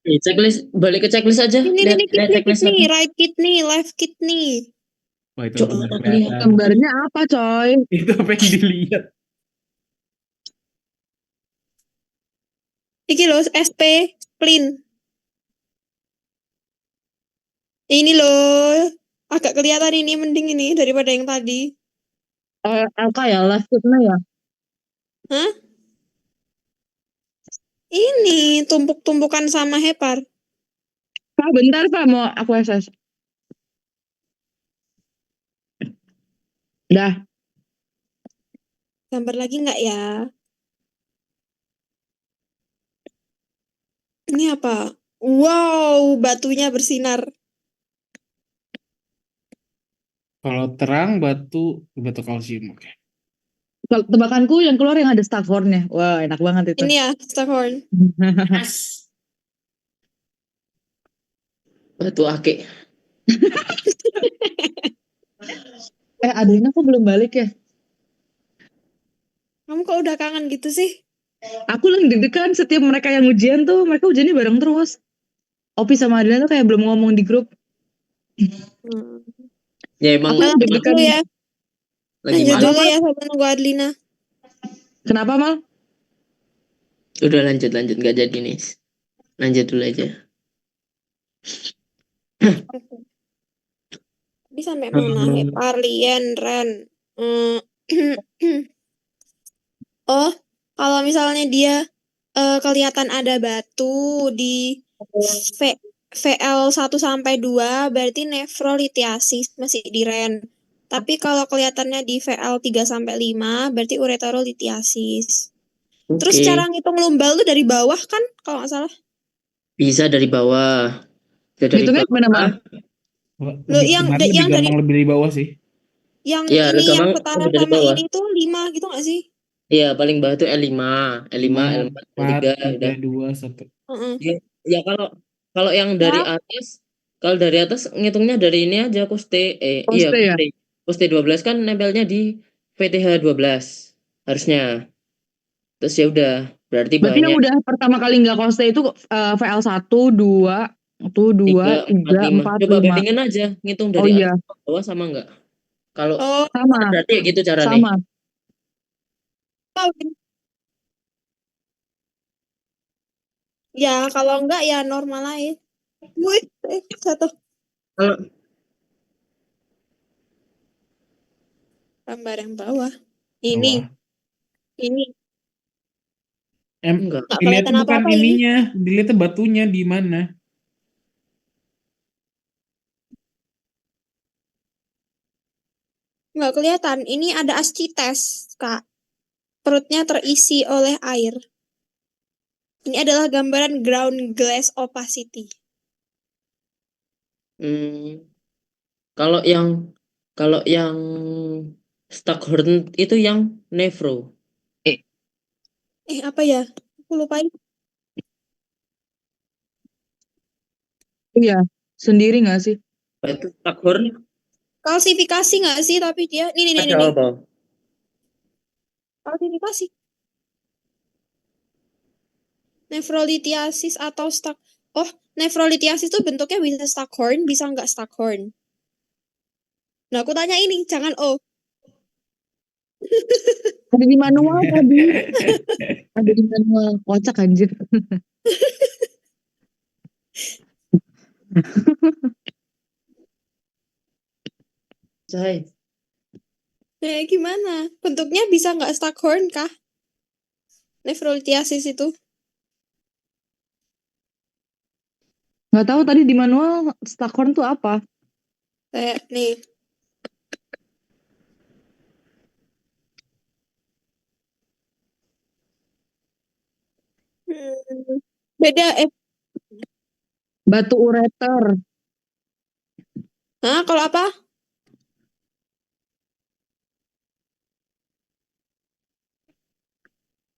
checklist, balik ke checklist aja. Ini Lihat checklist kidney, satu. right kidney, left kidney. Wah itu Cuk, benar lihat. kelihatan. Gambarnya apa, coy? Itu apa yang dilihat? Iki loh, SP, spleen. Ini loh, agak kelihatan ini mending ini daripada yang tadi. LK ya, left kidney ya. Hah? Ini tumpuk-tumpukan sama hepar. Pak, bentar Pak, mau aku SS. Dah. Gambar lagi nggak ya? Ini apa? Wow, batunya bersinar. Kalau terang batu kalsium. Oke. Kalau tebakanku yang keluar yang ada Staghorn-nya. Wah, enak banget itu. Ini ya, Staghorn. Yes. Batu ake. Adriana kok belum balik ya? Kamu kok udah kangen gitu sih? Aku lagi deg-degan setiap mereka yang ujian tuh, mereka ujiannya bareng terus. Opi sama Adriana tuh kayak belum ngomong di grup. Hmm. Ya emang Aku Lanjut deg-degan. dulu ya. lagi Lanjut malam. dulu ya sampai nunggu Adlina. Kenapa, Mal? Udah lanjut nggak jadi nih. Lanjut dulu aja. Ini sampai mana? Hepar, lien, ren. Oh, kalau misalnya dia kelihatan ada batu di VL 1 sampai 2 berarti nefrolitiasis masih di ren. Tapi kalau kelihatannya di VL 3 sampai 5 berarti ureterolitiasis. Terus Oke. cara ngitung lumbal tuh dari bawah kan kalau nggak salah. Bisa dari bawah. Bisa dari Hitungnya bawah. gimana, Mal? Loh, yang Kemarin lebih yang dari gampang lebih dari bawah sih. yang Ya, ini yang gampang setara lebih dari sama bawah. ini tuh 5 gitu nggak sih? Iya, paling bawah itu L5, L5, L4, 4, L3 3, udah. 2, 1. Heeh. Ya, ya kalau yang dari Ya, atas, kalau dari atas ngitungnya dari ini aja koste iya Poste ya? koste 12 kan nempelnya di VTH 12 harusnya. Terus ya udah, berarti Berarti yang bahannya udah pertama kali nggak koste itu VL 1, 2, 3, 4, 3, 5. 4, Coba 5. bandingin aja, ngitung Oh dari atas iya, ke bawah sama enggak? Kalau oh, sama, berarti ya gitu cara nih. sama. ya kalau enggak ya normal aja. Wih, jatuh Kalau gambar yang bawah. Bawah. Ini enggak. nggak Dilihat kelihatan bukan apa-apa ini. ininya, dilihat batunya di mana. Nggak kelihatan. Ini ada ascites, Kak. Perutnya terisi oleh air. Ini adalah gambaran ground glass opacity. Hmm, kalau yang Stockhorn itu yang nefro. Apa ya? Aku lupain. Iya, sendiri nggak sih? Itu Stockhorn Kalsifikasi nggak sih? Tapi dia, nih. ada apa? Kalsifikasi. Nefrolithiasis atau nefrolithiasis itu bentuknya bisa Stockhorn, bisa nggak Stockhorn. Nah, aku tanya ini, jangan Ada di manual tadi. Ada di manual. Kocak anjir. Say. Gimana? Bentuknya bisa nggak Staghorn kah? Nefrolithiasis itu. Nggak tahu tadi di manual Staghorn tuh apa? Kayak nih. Beda Batu ureter. kalau apa?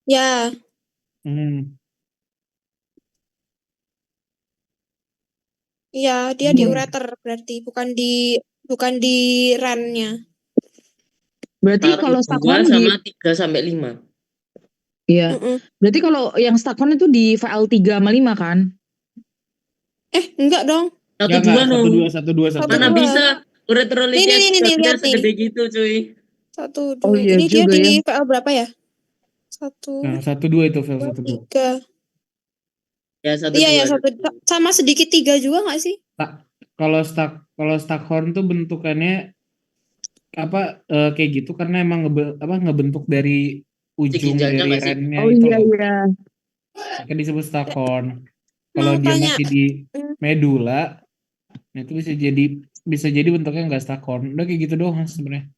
Ya, Hmm. iya dia di Hmm. ureter berarti bukan di rannya. Berarti 1, kalau 2 Staghorn sama 3 sampai 5. iya. Mm-mm. Berarti kalau yang Staghorn itu di VL 3 sama 5 kan? Enggak dong. 1, Ya 2 enggak, no. 1, 2, 1, 2, 1, Satu 2. Mana dua. bisa Nih ureterolithiasis nggak bisa lihat nih. segede gitu cuy. 1, Oh 2. iya Ini dia juga ya. di VL berapa ya? 1, Nah, 1, 2 itu file 2, 1, 2. 3. Ya 1, Iya 2. ya satu sama sedikit 3 juga nggak sih? Kalau Staghorn tuh bentukannya kayak gitu karena emang ngebentuk dari Si ujung ginjalnya dari nggak sih? rennya Oh itu iya loh. iya. Kan disebut Staghorn. Kalau Mau dia tanya. masih di Hmm, medula, nah itu bisa jadi bentuknya nggak Staghorn. Udah kayak gitu doang sebenarnya.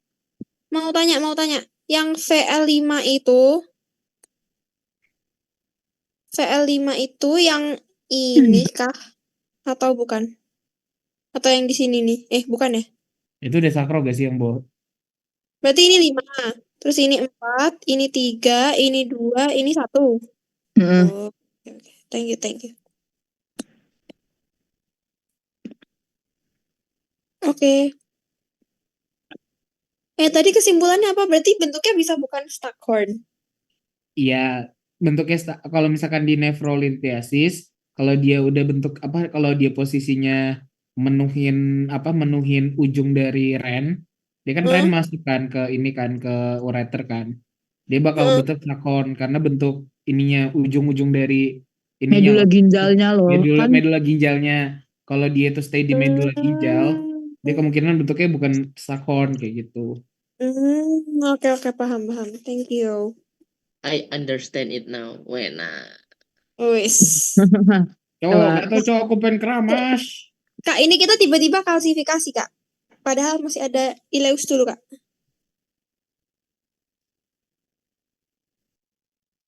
Mau tanya. Yang VL5 itu VL5 itu yang ini kah atau bukan? Atau yang di sini nih? Bukan ya? Itu udah sakro gak sih yang bawah? Berarti ini 5. Terus ini 4, ini 3, ini 2, ini 1. Heeh. Oh, oke, oke. Thank you, thank you. Oke. Tadi kesimpulannya apa? Berarti bentuknya bisa bukan Staghorn. Iya, bentuknya kalau misalkan di nefrolithiasis, kalau dia udah bentuk kalau dia posisinya menuhin ujung dari ren, dia kan ren Hah? masuk kan ke ini kan ke ureter kan. Dia bakal Hah? bentuk sakon karena bentuk ininya ujung-ujung dari ininya Medula loh. ginjalnya loh Medula kan. medula ginjalnya. Kalau dia itu stay di medula ginjal, dia kemungkinan bentuknya bukan sakon kayak gitu. Oke, oke, paham, paham. Thank you. I understand it now. Wena. Wis. Cowok, nggak tahu cowok aku pengen keramas. Kak, ini kita tiba-tiba kalsifikasi, Kak. Padahal masih ada ileus dulu, Kak.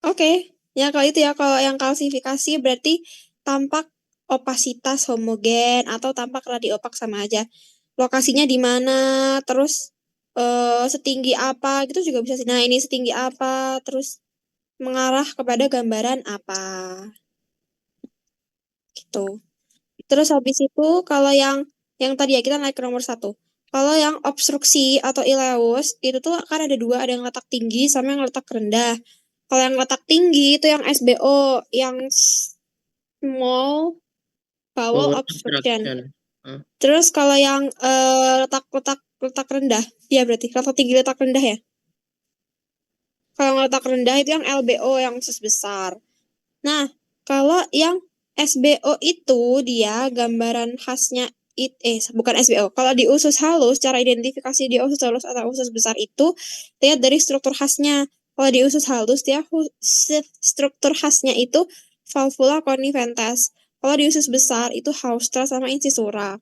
Oke. Ya, kalau itu ya, kalau yang kalsifikasi berarti tampak opasitas homogen atau tampak radiopak sama aja. Lokasinya di mana, terus setinggi apa gitu juga bisa sih. Nah, ini setinggi apa, terus mengarah kepada gambaran apa. Gitu. Terus habis itu kalau yang tadi ya kita naik ke nomor 1. Kalau yang obstruksi atau ileus itu tuh kan ada 2, ada yang letak tinggi sama yang letak rendah. Kalau yang letak tinggi itu yang SBO, yang small bowel Bawah obstruction. obstruction. Hah? Terus kalau yang letak rendah, ya berarti letak tinggi letak rendah ya. Kalau yang letak rendah itu yang LBO yang usus besar. Nah, kalau yang SBO itu dia gambaran khasnya bukan SBO. Kalau di usus halus, cara identifikasi di usus halus atau usus besar itu lihat dari struktur khasnya. Kalau di usus halus dia struktur khasnya itu valvula coniventes. Kalau di usus besar itu haustra sama incisura.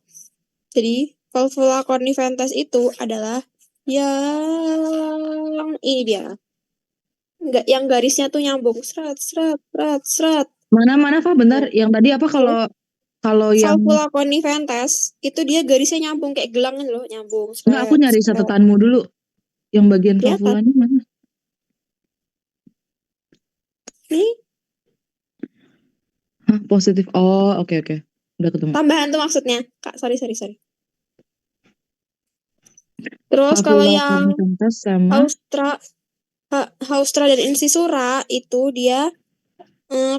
Jadi valvula coniventes itu adalah yang ini dia. Enggak, yang garisnya tuh nyambung serat serat serat serat. Mana Pak benar Tuh. yang tadi apa Tuh. kalau yang Valvula coniventes itu dia garisnya nyambung kayak gelang loh, nyambung enggak aku seret nyari seret. catatanmu dulu. Yang bagian Kelihatan. valvulanya mana? Nih, Hah, positif. Oh, oke. Udah ketemu. tambahan tuh maksudnya. Kak, sorry. Terus kalau Valvula yang coniventes sama haustra dan incisura itu dia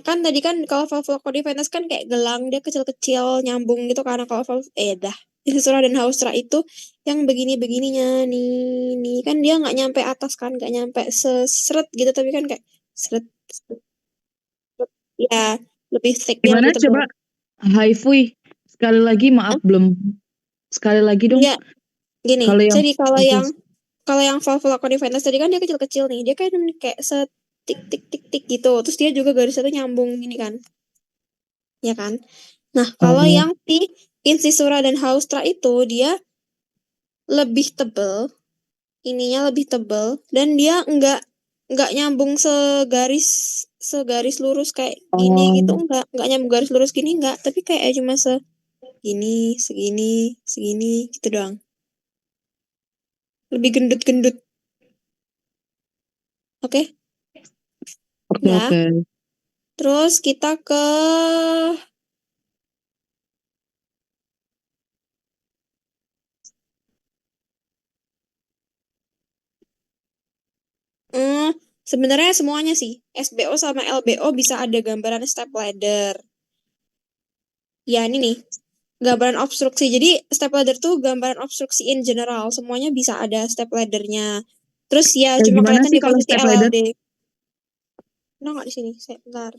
kan tadi kan kalau valvula coniventes kan kayak gelang, dia kecil-kecil nyambung gitu karena kalau incisura dan haustra itu yang begini-begininya nih kan dia nggak nyampe atas kan, nggak nyampe seseret gitu tapi kan kayak seret, seret, ya lebih thick dia gimana lebih tebal. coba Haifui Sekali lagi maaf belum. Sekali lagi dong. Iya, gini. Kalau yang Jadi kalau yang Ventus. Valve Laconia tadi kan dia kecil-kecil nih. Dia kayak setik tik tik tik gitu. Terus dia juga garisnya tuh nyambung gini kan. Ya kan? Nah, kalau Oh, yang di Incisura dan Haustra itu dia lebih tebel, ininya lebih tebel dan dia nggak nyambung segaris lurus kayak gini gitu, oh, nggak nyambung garis lurus gini nggak, tapi kayak cuma segini, segini, segini gitu doang. Lebih gendut-gendut. Oke? oke Ya. oke. Terus kita ke sebenarnya semuanya sih. SBO sama LBO bisa ada gambaran step ladder. Ya ini nih, gambaran obstruksi. Jadi step ladder tuh gambaran obstruksi in general. Semuanya bisa ada step laddernya. Terus ya cuma Gimana kelihatan sih di kalau posisi step ladder? LLD. Nah, nggak di sini. Bentar.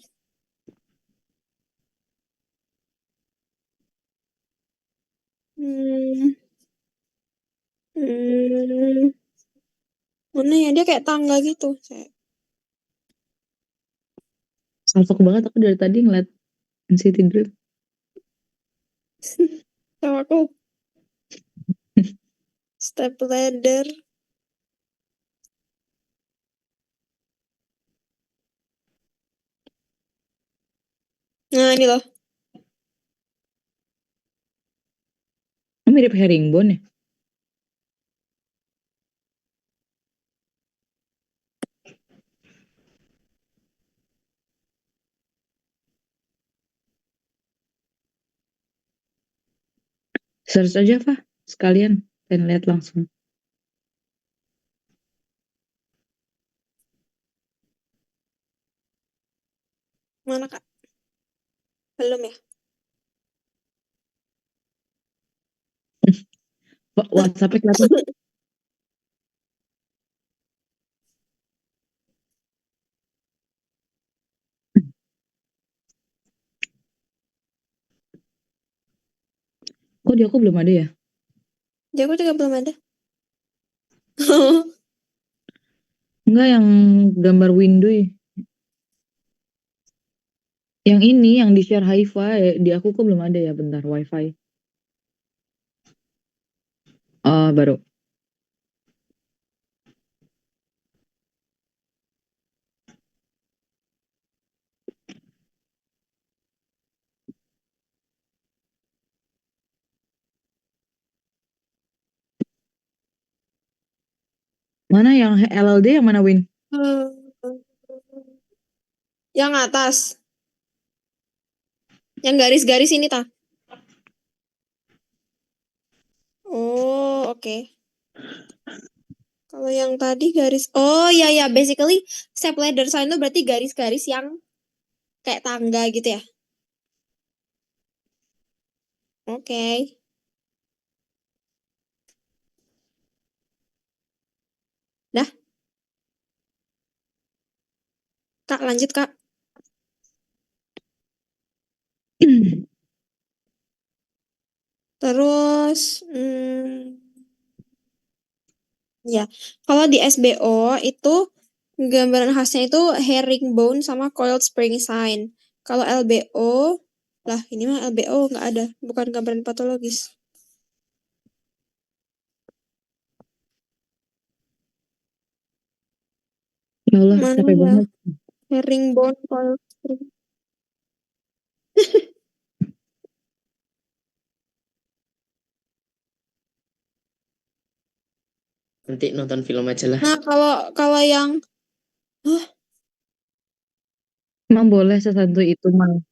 Hmm, hmm, mana ya? Dia kayak tangga gitu. Salfok banget aku dari tadi ngeliat NCT Dream. Sama aku step ladder. Nah, ini loh. Oh, mirip herringbone ya? Search aja, Fah. Sekalian. Dan lihat langsung. Mana, Kak? Belum ya? WhatsApp-nya kelihatan. Kok di aku belum ada ya? Di aku juga belum ada. Enggak, yang gambar window ya. Yang ini, yang di share hi-fi. Di aku kok belum ada ya, bentar. Wifi. Oh, baru. Mana yang LLD, yang mana Win? Yang atas. Yang garis-garis ini, ta? Oh, oke. Kalau yang tadi garis. Oh, ya, ya. Basically, step ladder sign itu berarti garis-garis yang kayak tangga gitu ya. Oke. Dah. Kak, lanjut, Kak. Terus, ya. Kalau di SBO itu gambaran khasnya itu herringbone sama coiled spring sign. Kalau LBO, lah ini mah LBO nggak ada, bukan gambaran patologis. Ya Allah, Mana capek ya? banget. Herringbone, coiled spring. Nanti nonton film aja lah. Nah, kalau yang Emang boleh sesantuy itu, Mang?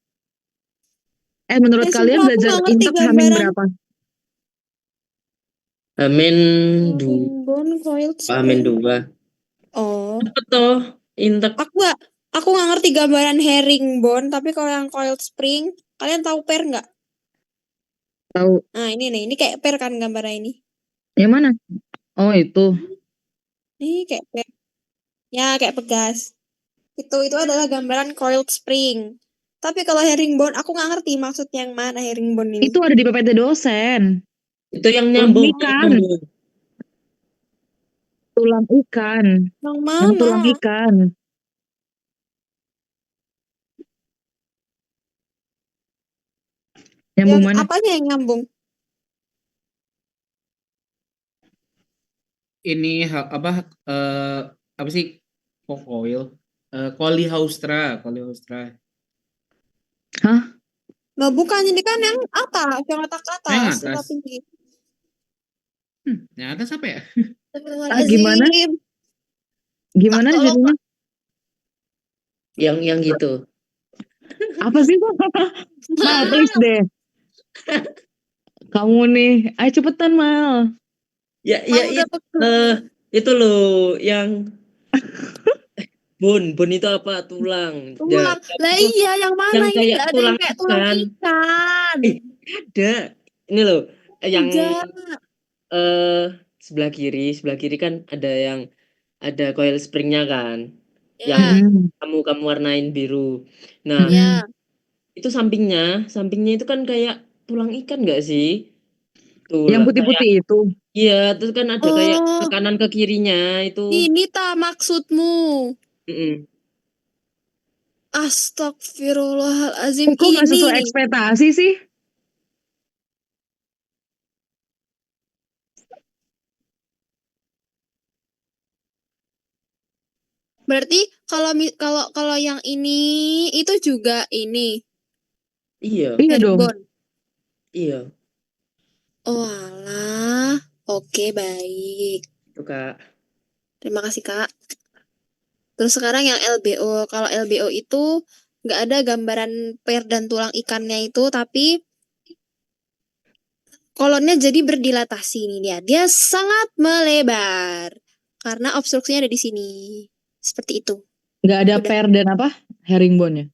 Menurut kalian sumpah aku belajar nggak ngerti intak Hamin gambaran berapa? Amin herringbone, coiled Amin spring. 2. Oh, Cepet toh, intek. aku nggak ngerti gambaran herringbone, tapi kalau yang coiled spring, kalian tahu per nggak? Tahu. Nah, ini nih, ini kayak per kan gambarnya ini. Yang mana? Oh, itu. Ini kayak per. Ya, kayak pegas. Itu adalah gambaran coiled spring. Tapi kalau herringbone aku nggak ngerti maksudnya yang mana herringbone ini. Itu ada di PPT dosen. Itu yang Tulang nyambung, ikan. Tulang ikan. Yang Yang tulang mana? ikan. Nyambung Yang mana? apanya yang nyambung? Ini apa sih? Coil. Colihaustra. Hah? Nah, bukan ini kan yang atas, yang otak Yang atas, atas. otak tinggi. Yang atas apa ya? Gimana? Astagfirullahaladzim. Gimana Tolong, jadinya? yang gitu. Apa sih? Mal, please deh. Kamu nih. Ayo cepetan, Mal. Ya Mal udah itu loh yang bone itu apa? Tulang. Ya, tulang. Lah iya, yang mana yang ini kayak nggak ada yang tulang kayak tulang ikan. ikan. Ada. Ini loh, yang Enggak. sebelah kiri kan ada coil springnya kan, yang Ya, kamu warnain biru. Nah, ya. itu sampingnya itu kan kayak tulang ikan nggak sih? Tuh Yang lah, kayak putih-putih itu. iya, terus kan ada kayak ke Oh, kanan ke kirinya itu. ini tak maksudmu. Mm-mm. Astagfirullahaladzim Kok nggak ini. sesuai ekspektasi sih? Berarti kalau yang ini itu juga ini Iya, Iya dong. herringbone. iya, Oh alah. Oke, baik. itu Kak. Terima kasih, Kak. Terus sekarang yang LBO. Kalau LBO itu nggak ada gambaran per dan tulang ikannya itu, tapi kolonnya jadi berdilatasi nih dia. Dia sangat melebar karena obstruksinya ada di sini. Seperti itu. Nggak ada Udah. per dan apa? Herringbone-nya.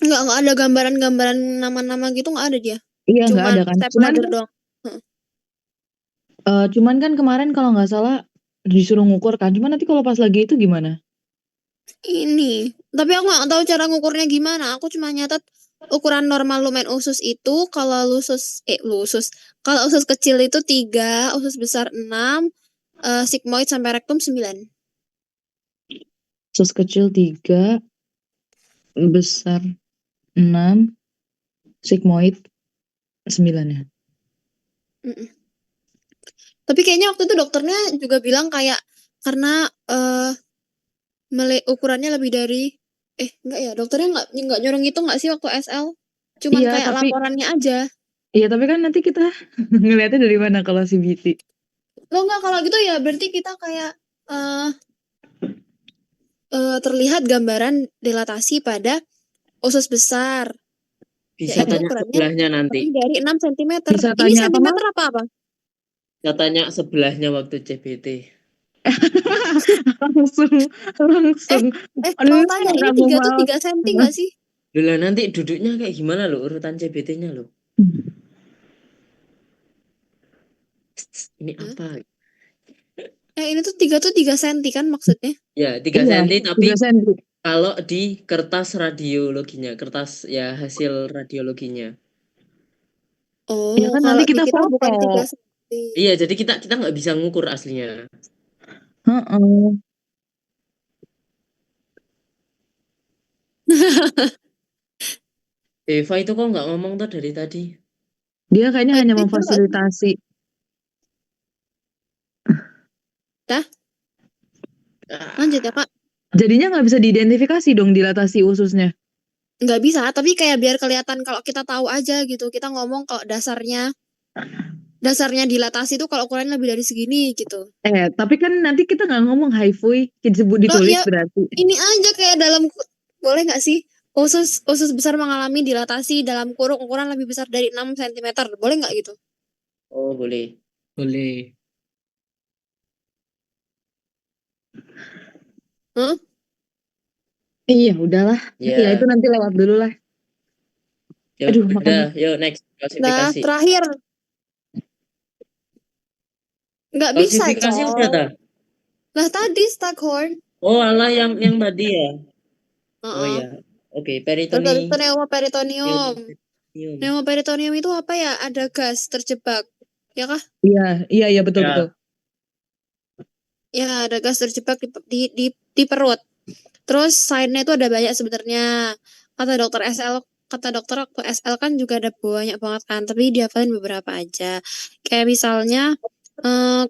Nggak ada gambaran-gambaran nama-nama gitu nggak ada dia. Iya, nggak Cuman ada kan. stepladder doang. Heeh. Cuman kan kemarin kalau nggak salah disuruh ngukur kan. Cuman nanti kalau pas lagi itu gimana? Ini. Tapi aku nggak tahu cara ngukurnya gimana. Aku cuma nyatet ukuran normal lumen usus itu kalau kalau usus kecil itu 3, usus besar 6, sigmoid sampai rektum 9. Usus kecil 3, besar 6, sigmoid 9 ya. Mm-mm. Tapi kayaknya waktu itu dokternya juga bilang kayak karena ukurannya lebih dari enggak ya, dokternya nggak nyuruh gitu nggak sih waktu SL? Cuman Iya, kayak laporannya aja. tapi kan nanti kita ngeliatnya dari mana kalau CBT? Lo nggak kalau gitu ya berarti kita kayak eh terlihat gambaran dilatasi pada usus besar, Bisa yaitu tanya ukurannya sebelahnya nanti. lebih dari 6 cm. Bisa Ini tanya apa, sentimeter Mal? apa? Bisa tanya sebelahnya waktu CBT. langsung. Mau Bener tanya ini kamu, 3 tuh Mal. 3 cm nggak sih? Loh lah, nanti duduknya kayak gimana loh, urutan CBT-nya loh. Ini Hah? apa? Ini tuh 3 cm kan maksudnya? Ya, 3 Iya, cm tapi 3 senti. kalau di kertas radiologinya, kertas ya hasil radiologinya. Ya Oh, kan nanti kalau di kita kita foto. bukan 3 cm. Iya, jadi kita nggak bisa ngukur aslinya. Heeh. Eva itu kok nggak ngomong tuh dari tadi? Dia kayaknya hanya Tidur nggak sih? memfasilitasi. Dah, Ah, lanjut ya Kak. Jadinya nggak bisa diidentifikasi dong dilatasi ususnya. Nggak bisa, tapi kayak biar kelihatan kalau kita tahu aja gitu. Kita ngomong kalau dasarnya dilatasi itu kalau ukurannya lebih dari segini gitu. Tapi kan nanti kita nggak ngomong haifui, disebut Loh ditulis ya berarti. ini aja kayak boleh nggak sih? Usus besar mengalami dilatasi dalam kurung ukuran lebih besar dari 6 cm. Boleh nggak gitu? oh boleh. Boleh. Hah? Iya, udahlah. Ya, Ya itu nanti lewat dulu lah. ya Aduh, udah, makanya. yuk next Nah, klasifikasi. terakhir. Nggak bisa, Klasifikasi udah Col. dah. Lah tadi Staghorn. Oh, alah yang tadi ya. Oh Heeh. ya. Oke, Terus habis itu pneumoperitoneum. pneumoperitoneum. Pneumoperitoneum itu apa ya? Ada gas terjebak. Ya kah? Iya betul Ya. betul. Ya, ada gas terjebak di perut. Terus sign-nya itu ada banyak sebenarnya. Kata dokter waktu SL kan juga ada banyak banget kan, tapi dihafalin beberapa aja. Kayak misalnya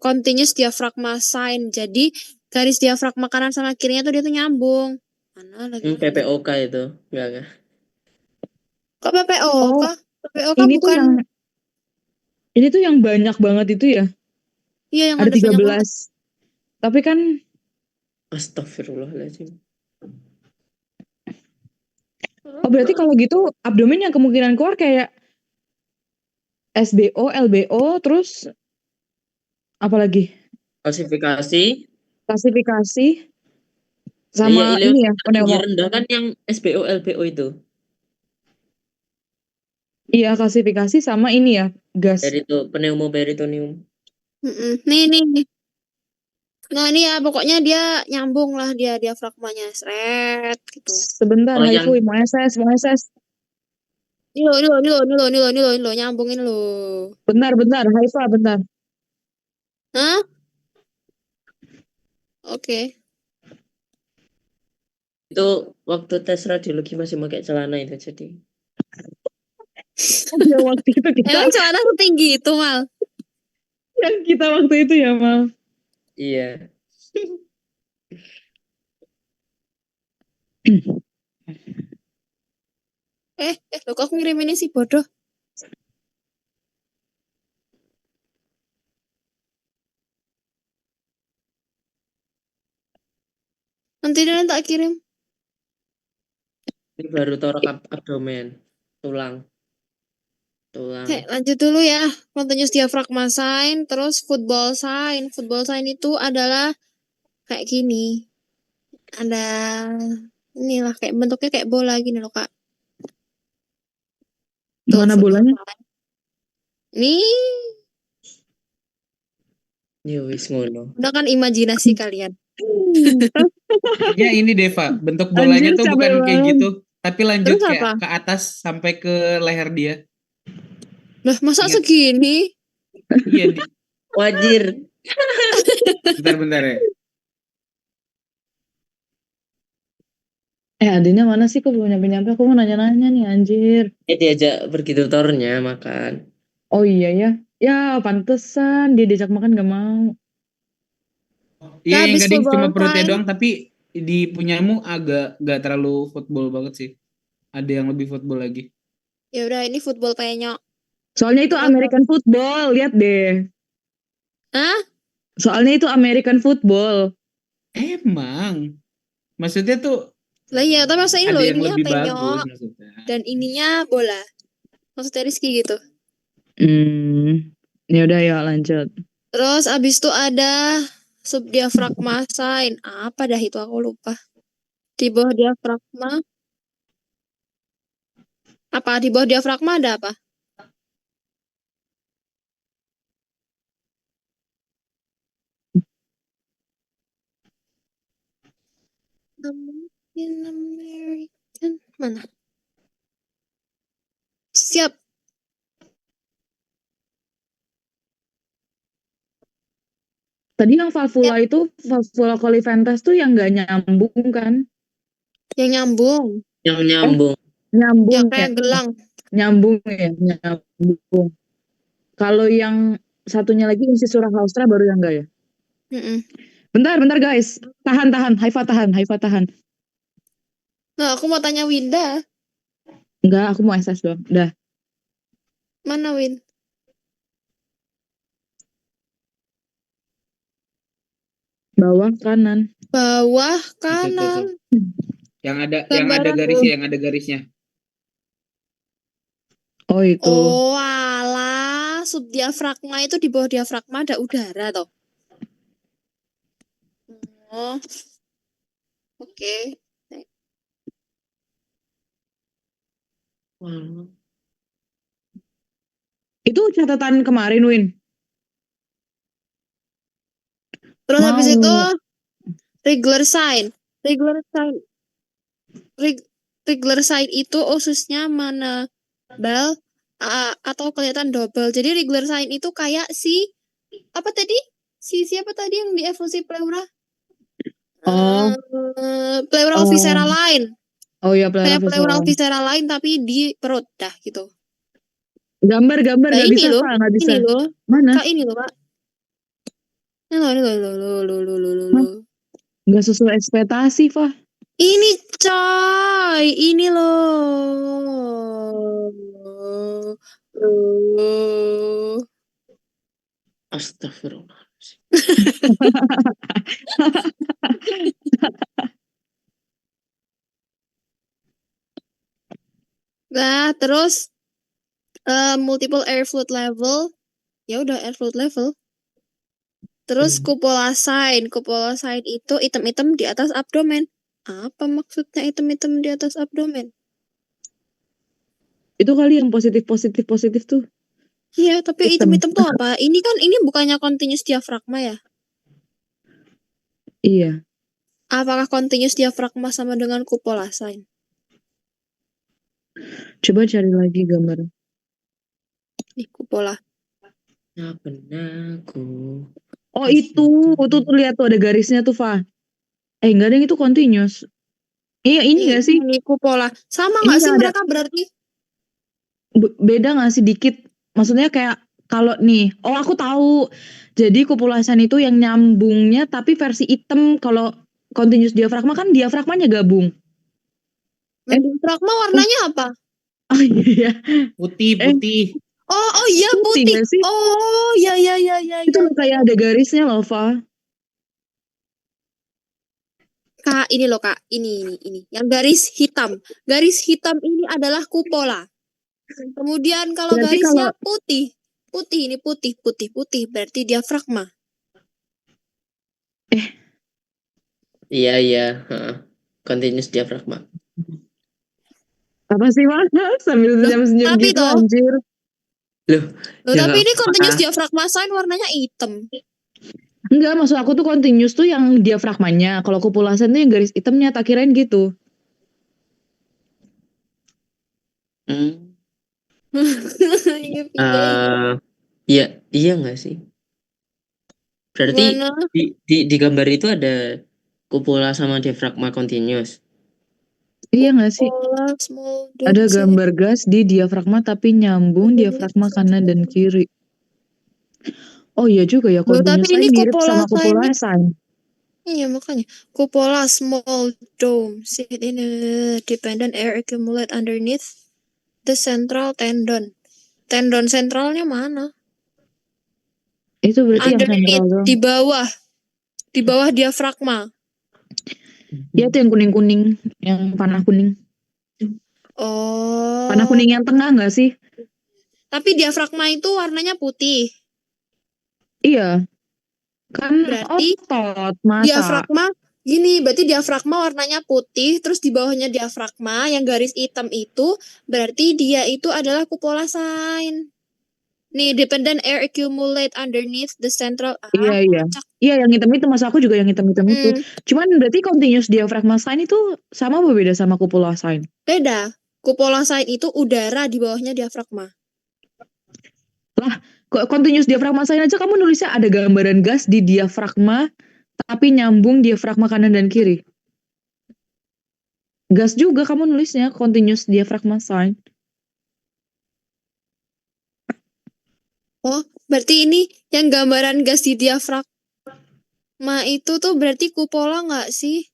continuous diaphragma sign. Jadi garis diafragma kanan sama kirinya tuh dia tuh nyambung. Mana lagi? PPOK itu. Enggak. Kok PPO? Oh, Kah? PPO kan ini tuh bukan. yang banyak banget itu ya. Iya, yang Ada ada banyak banget. 13. Tapi kan Astagfirullahaladzim. berarti kalau gitu abdomen yang kemungkinan keluar kayak SBO, LBO, terus apa lagi? Klasifikasi. Klasifikasi Iya, sama ileus ini ya, tinggi pneumo. rendah kan yang SBO LBO itu. Iya, klasifikasi sama ini ya, gas. Pneumoperitoneum. Nih. Nah, ini ya pokoknya dia nyambung lah dia diafragmanya seret gitu. Sebentar, Oh, Haifu, yang mau SS. Ini lo nyambungin lo. Bentar, Haifa, bentar. Hah? Oke. itu waktu tes radiologi masih pakai celana itu jadi. Ya, waktu itu kita, Emang celana setinggi itu, Mal? waktu itu ya, Mal. Iya. Loh kok aku ngirim ini sih bodoh. Nanti tak kirim. Ini baru torak abdomen, tulang. Lanjut dulu ya. Continuous diaphragma sign, terus football sign. Football sign itu adalah kayak gini. Ada inilah kayak bentuknya kayak bola gini loh, Kak. Tuh, Mana football bolanya? sign. Nih, Ya wis ngono. udah kan imajinasi kalian. Kayaknya ini Deva, bentuk bolanya Anjir, tuh capek bukan kayak banget. gitu, tapi lanjut Terus kayak apa? ke atas sampai ke leher dia. Lah, masa Ingat? segini? Iya, Wajir. bentar-bentar ya. Adanya mana sih? Kok belum nyampe-nyampe? Aku mau nanya-nanya nih, anjir. Diajak pergi tutornya makan. Oh iya ya. Ya, pantesan dia diajak makan gak mau. Iya, Nah, yang habis gading cuma football perutnya sign. doang, tapi di punyamu agak gak terlalu football banget sih. Ada yang lebih football lagi. Ya udah, ini football penyok. Soalnya itu Terus American football, lihat deh. Hah? Soalnya itu American football. Emang, maksudnya tuh Lah iya, tapi maksudnya ini ada loh, yang ininya lebih bagus penyok maksudnya. dan ininya bola. Maksudnya Rizky gitu. Ya udah ya lanjut. Terus abis itu ada subdiafragma sign. Apa dah itu aku lupa. Di bawah diafragma. Apa di bawah diafragma ada apa? American mana? Siap. Tadi yang valvula Siap. itu valvula colliventas tuh yang nggak nyambung kan? Yang nyambung. Yang nyambung. Nyambung Yang ya, kayak gelang. nyambung. Kalau yang satunya lagi incisura haustra baru yang enggak ya? Mm-mm. Bentar guys, tahan, Haifa tahan. Nah, aku mau tanya Winda. Enggak, aku mau SS doang. Udah, Mana Win? bawah kanan. Bawah Itu tuh. kanan. Yang ada Gambaran. garisnya. Oh itu. Oh, alah. Subdiafragma itu di bawah diafragma ada udara toh. Oh, oke. Wah. Itu catatan kemarin, Win. Terus Mau. habis itu regular sign. Regular sign. regular side itu ususnya mana bal atau kelihatan double. Jadi regular side itu kayak si apa tadi? Siapa tadi yang di evolusi pleura? Oh, Pleural visceral oh, line. oh ya Kayak pleural pleural visceral. visceral line tapi di perut dah gitu. Gambar Nah, nggak ini bisa loh. Pak, nggak bisa. Ini loh. Mana? Kak ini loh, Kak. Ini loh. Hah, nggak sesuai ekspektasi, Pak. Ini coy, ini loh. Astagfirullah. Nah, terus multiple air fluid level. Ya udah air fluid level. Terus cupola sign itu item-item di atas abdomen. Apa maksudnya item-item di atas abdomen? Itu kali yang positif tuh. Iya, tapi Hitam. item-item tuh apa? Ini bukannya continuous diafragma ya? Iya. Apakah continuous diafragma sama dengan cupola sign? Coba cari lagi gambar. Nih, cupola. Ya benarku. Oh itu tuh lihat tuh ada garisnya tuh, Fa. Enggak ada yang itu continuous. Iya ini nggak sih? Ini cupola. Sama Ini nggak sih nggak ada mereka berarti? beda nggak sih dikit? Maksudnya kayak kalau nih, oh aku tahu. Jadi kupulasan itu yang nyambungnya tapi versi hitam. Kalau continuous diafragma kan diafragmanya gabung. Nah, diafragma warnanya apa? Oh iya. Putih. Oh iya Putih putih. nggak sih? Oh ya. Itu loh kayak ada garisnya loh, Fa. Kak, ini loh Kak. Ini. Yang garis hitam. Garis hitam ini adalah cupola. Kemudian kalau Berarti garisnya kalau putih. Putih ini putih. Berarti diafragma. Iya. Heeh. Continuous diafragma. apa sih, Fa? Sambil Loh, senyum-senyum tapi gitu toh. anjir. Loh, Loh, ya tapi nggak ini apa-apa. continuous diafragma sign warnanya hitam. Enggak, maksud aku tuh continuous tuh yang diafragmanya. Kalau kupulasan tuh yang garis hitamnya, tak kirain gitu. Hmm. Ini piye? Iya nggak sih? Berarti Gimana? di gambar itu ada cupola sama diafragma continuous. Iya nggak sih? Cupola small Ada dome gambar gas di diafragma tapi nyambung diafragma kanan dan kiri. Oh iya juga ya, Loh, tapi continuous ini sign mirip cupola sama sign cupola sign. iya makanya cupola small dome sit in a dependent air accumulate underneath the central tendon. Tendon sentralnya mana? Itu berarti yang sentral Underneath dong. di bawah diafragma. Ya itu yang kuning-kuning, yang panah kuning. Panah Oh, kuning yang tengah nggak sih? tapi diafragma itu warnanya putih. Iya, kan Berarti otot masa. diafragma gini, berarti diafragma warnanya putih, terus di bawahnya diafragma yang garis hitam itu berarti dia itu adalah cupola sign. Nih, dependent air accumulate underneath the central. Iya. Kocak. Iya, yang hitam itu masa aku juga yang hitam-hitam itu. Cuman berarti continuous diafragma sign itu sama apa beda sama cupola sign? Beda. Cupola sign itu udara di bawahnya diafragma. Lah, kok continuous diafragma sign aja kamu nulisnya ada gambaran gas di diafragma tapi nyambung diafragma kanan dan kiri. Gas juga kamu nulisnya continuous diafragma sign. Oh, berarti ini yang gambaran gas di diafragma itu tuh berarti cupola nggak sih?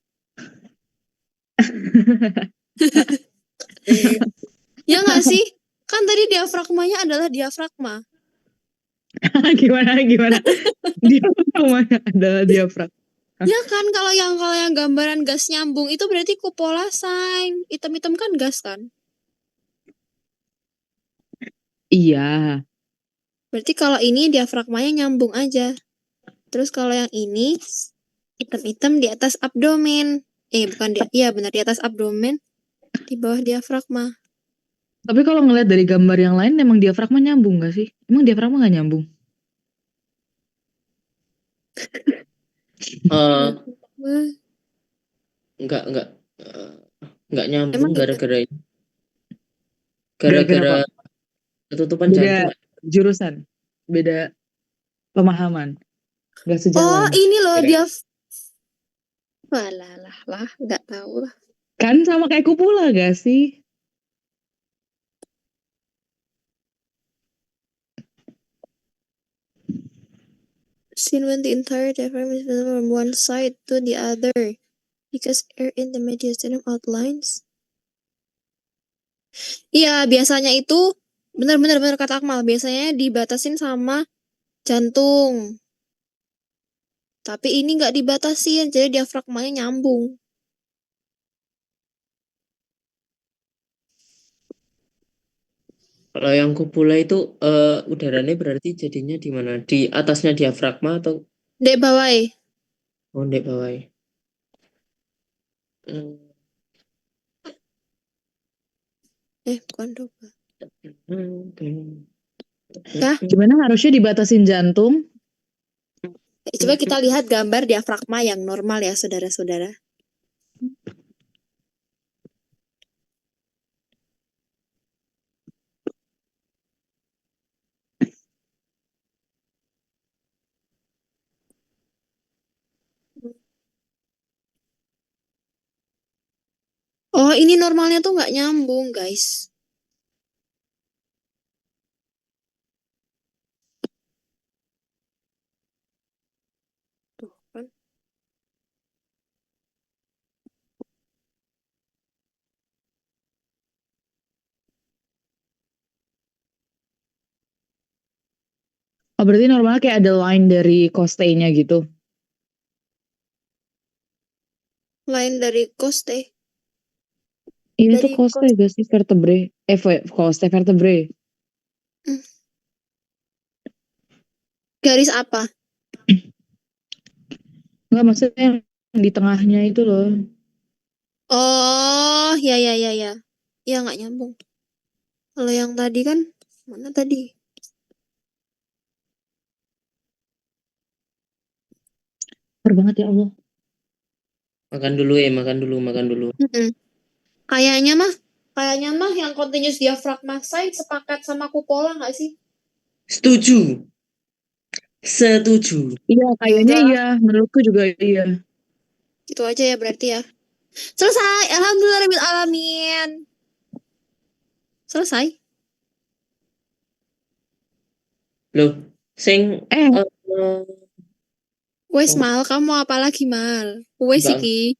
Ya nggak sih? Kan tadi diafragmanya adalah diafragma. gimana? Diafragma adalah diafragma. Ya kan kalau yang gambaran gas nyambung itu berarti cupola sign. Hitam-hitam kan gas kan? Iya. Berarti kalau ini diafragmanya nyambung aja. Terus kalau yang ini hitam-hitam di atas abdomen. Bukan dia. Iya benar di atas abdomen, di bawah diafragma. Tapi kalau ngeliat dari gambar yang lain emang diafragma nyambung gak sih? Emang diafragma gak nyambung? Eh, Wah, enggak. Eh, nggak nyambung Emang gitu. gara-gara ini. Gara-gara Gara-gara apa? ketutupan jantung. Beda jurusan, beda pemahaman, nggak Oh, sejalan. ini loh Beda. dia. Walah lah, nggak tahu lah. Kan sama kayak Kupula gak sih? Scene when the entire diaphragm is visible from one side to the other because air in the mediastinum outlines. Iya, biasanya itu benar kata Akmal. Biasanya dibatasin sama jantung. Tapi ini nggak dibatasin, jadi diafragmanya nyambung. Kalau yang kupula itu udaranya berarti jadinya di mana? Di atasnya diafragma atau Dek bawah. di bawah? Hmm. Bukan doba. Hmm. Dah. Gimana harusnya dibatasin jantung? Coba kita lihat gambar diafragma yang normal ya, saudara-saudara. Oh, ini normalnya tuh nggak nyambung, guys. Tuh kan. Oh, berarti normalnya kayak ada line dari costay-nya gitu. Lain dari coste. Ini tuh Dari costay gak sih vertebrae? Costay vertebrae. garis apa? Enggak, maksudnya yang di tengahnya itu loh. Oh, ya. Ya nggak nyambung. Kalau yang tadi kan, mana tadi? Parah banget ya Allah. Makan dulu ya, makan dulu. Kayaknya mah yang continuous diaphragma side sepakat sama kupola nggak sih? Setuju. Iya, kayaknya Udah, iya. Menurutku juga iya. gitu aja ya berarti ya. Selesai, alhamdulillah rabbil alamin. Selesai. Loh, sing Eh, Wes oh, mal, kamu apa lagi mal? Wes enggak, iki.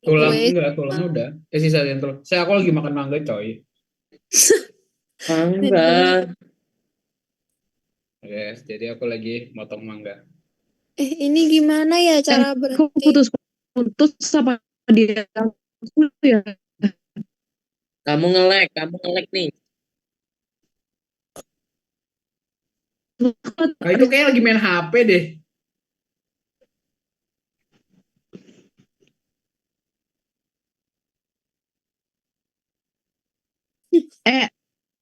Tulang Wes. enggak, tulangnya udah. Sisa yang tulang. Aku lagi makan mangga, coy. enggak. Yes, jadi aku lagi motong mangga. Ini gimana ya cara kok berhenti? putus apa dia? Ya. Kamu ngelek nih. Nah, itu kayak lagi main HP deh.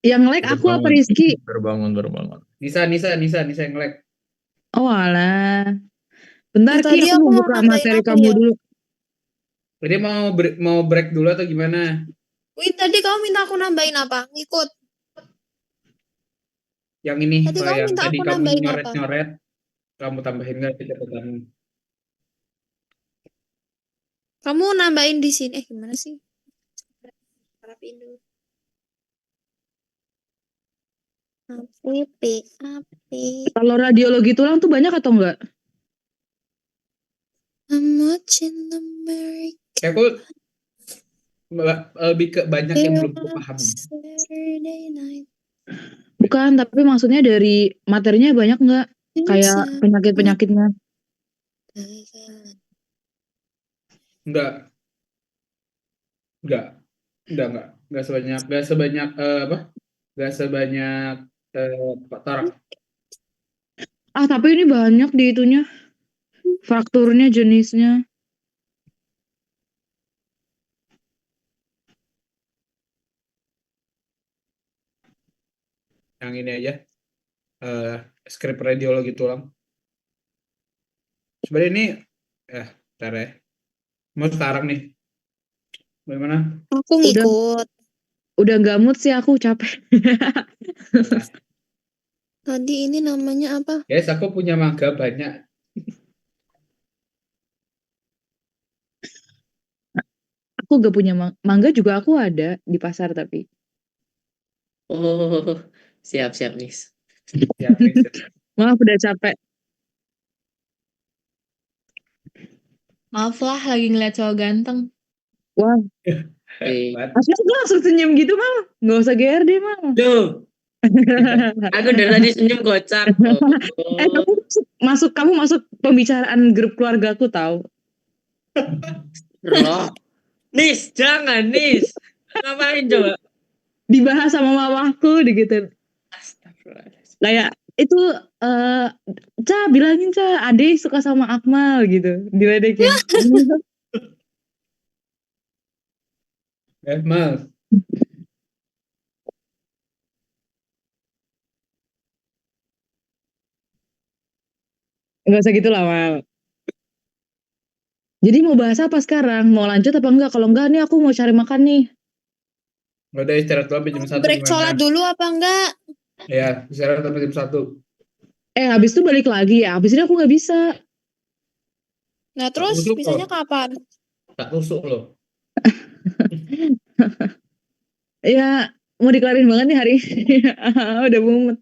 Yang like aku apa Rizky? Baru bangun. Nisa yang nge-lag. Oh alah. Bentar Ya, Ki, tadi aku aku mau mau buka nambahin materi apa kamu ya? dulu. Jadi mau break dulu atau gimana? Wih, tadi kamu minta aku nambahin apa? Ngikut. Yang ini, Tadi kamu yang minta tadi aku kamu nambahin apa? nyoret-nyoret, kamu tambahin nggak kecepatan? Kamu nambahin di sini. Gimana sih? Rapiin dulu. Api. Kalau radiologi tulang tuh banyak atau enggak? I'm watching America. Kayak aku lebih ke banyak yang belum aku pahami. Saturday night. Bukan, tapi maksudnya dari materinya banyak enggak? Kayak penyakit-penyakitnya. Enggak sebanyak apa? Enggak sebanyak Pak Tarak. Ah, tapi ini banyak di itunya. Frakturnya, jenisnya. Yang ini aja, skrip radiologi tulang. Sebenarnya ini, bentar ya. Mau sekarang nih. Bagaimana? Aku ngikut. Udah nggak mood sih aku, capek. Tadi ini namanya apa? Guys, aku punya mangga banyak. Aku gak punya mangga juga aku ada di pasar tapi. Oh, siap-siap Nis. Siap, nih, siap. Maaf udah capek. Maaf lah, lagi ngeliat cowok ganteng. Wah, Hebat. Asli aku langsung senyum gitu mal. Nggak usah GR deh mal. Duh, aku dari tadi senyum kocak. Kamu masuk pembicaraan grup keluarga aku tahu. Loh. Nis, jangan Nis. Ngapain coba? Dibahas sama mamaku gitu. Astagfirullahaladzim. Kayak itu Ca bilangin Ca, Ade suka sama Akmal gitu. Diledekin. Mal. Nggak usah gitu lah mal. Jadi mau bahas apa sekarang? Mau lanjut apa enggak? Kalau enggak nih aku mau cari makan nih. Udah istirahat dulu sampai jam 1 Break gimana? sholat dulu apa enggak? Ya, istirahat sampai jam 1. Habis itu balik lagi ya. Habis ini aku nggak bisa. Nah terus tusuk bisanya loh. kapan? Tak tusuk loh. Ya mau dikelarin banget nih hari ini. Udah mumet.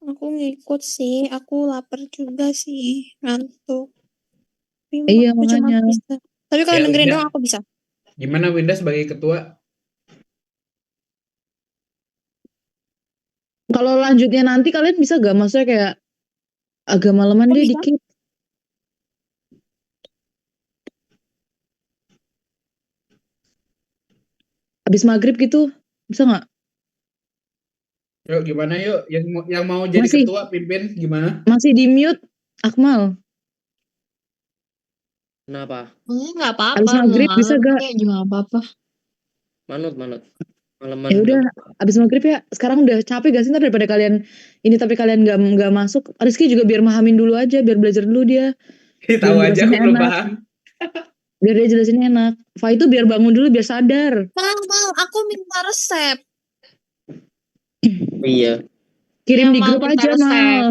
Aku ngikut sih. Aku lapar juga sih. Ngantuk. Tapi Iya aku cuma makanya. bisa. Tapi kalau Ya, dengerin Winda. doang aku bisa. Gimana Winda sebagai ketua? Kalau lanjutnya nanti kalian bisa gak? Maksudnya kayak agak malaman Kok deh bisa? dikit. Habis maghrib gitu. Bisa nggak? Yuk, gimana yuk? Yang mau jadi Masih. ketua pimpin gimana? Masih di mute Akmal. Kenapa? Nggak apa-apa, Habis mau maghrib bisa malam gak? kayak juga nggak apa-apa. Manut. Malaman Ya udah, nggak apa-apa. habis maghrib ya. Sekarang udah capek gak sih ntar daripada kalian ini tapi kalian nggak masuk. Rizky juga biar mahamin dulu aja, biar belajar dulu dia. Tahu aja aku jelasinnya belum enak. paham. Biar dia jelasinnya enak. Fa itu biar bangun dulu biar sadar. Mal, aku minta resep. Iya. Kirim Yang di mau grup minta aja resep. Mal.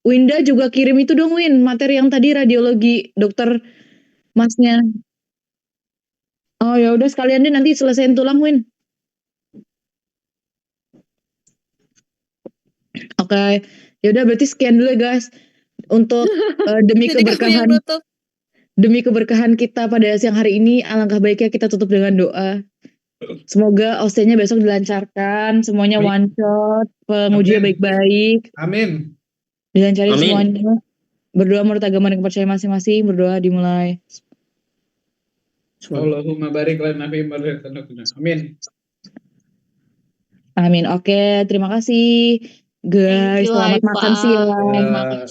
Winda juga kirim itu dong Win, materi yang tadi radiologi dokter masnya. Oh ya udah sekalian deh nanti selesaiin tulang Win. Oke. Ya udah berarti sekian dulu ya guys untuk demi Jadi kamu yang keberkahan nutup. demi keberkahan kita pada siang hari ini, alangkah baiknya kita tutup dengan doa. Semoga OC-nya besok dilancarkan, semuanya Amin. one shot, pengujinya Amin. baik-baik, Amin. dilancarin Amin. semuanya. Berdoa menurut agama dan kepercayaan masing-masing, berdoa dimulai. Allahumma barik lana fi ma razaqtana. Amin. Amin. Oke, terima kasih Thank guys. you, Selamat Aifa. makan siang. Terima Ya. kasih.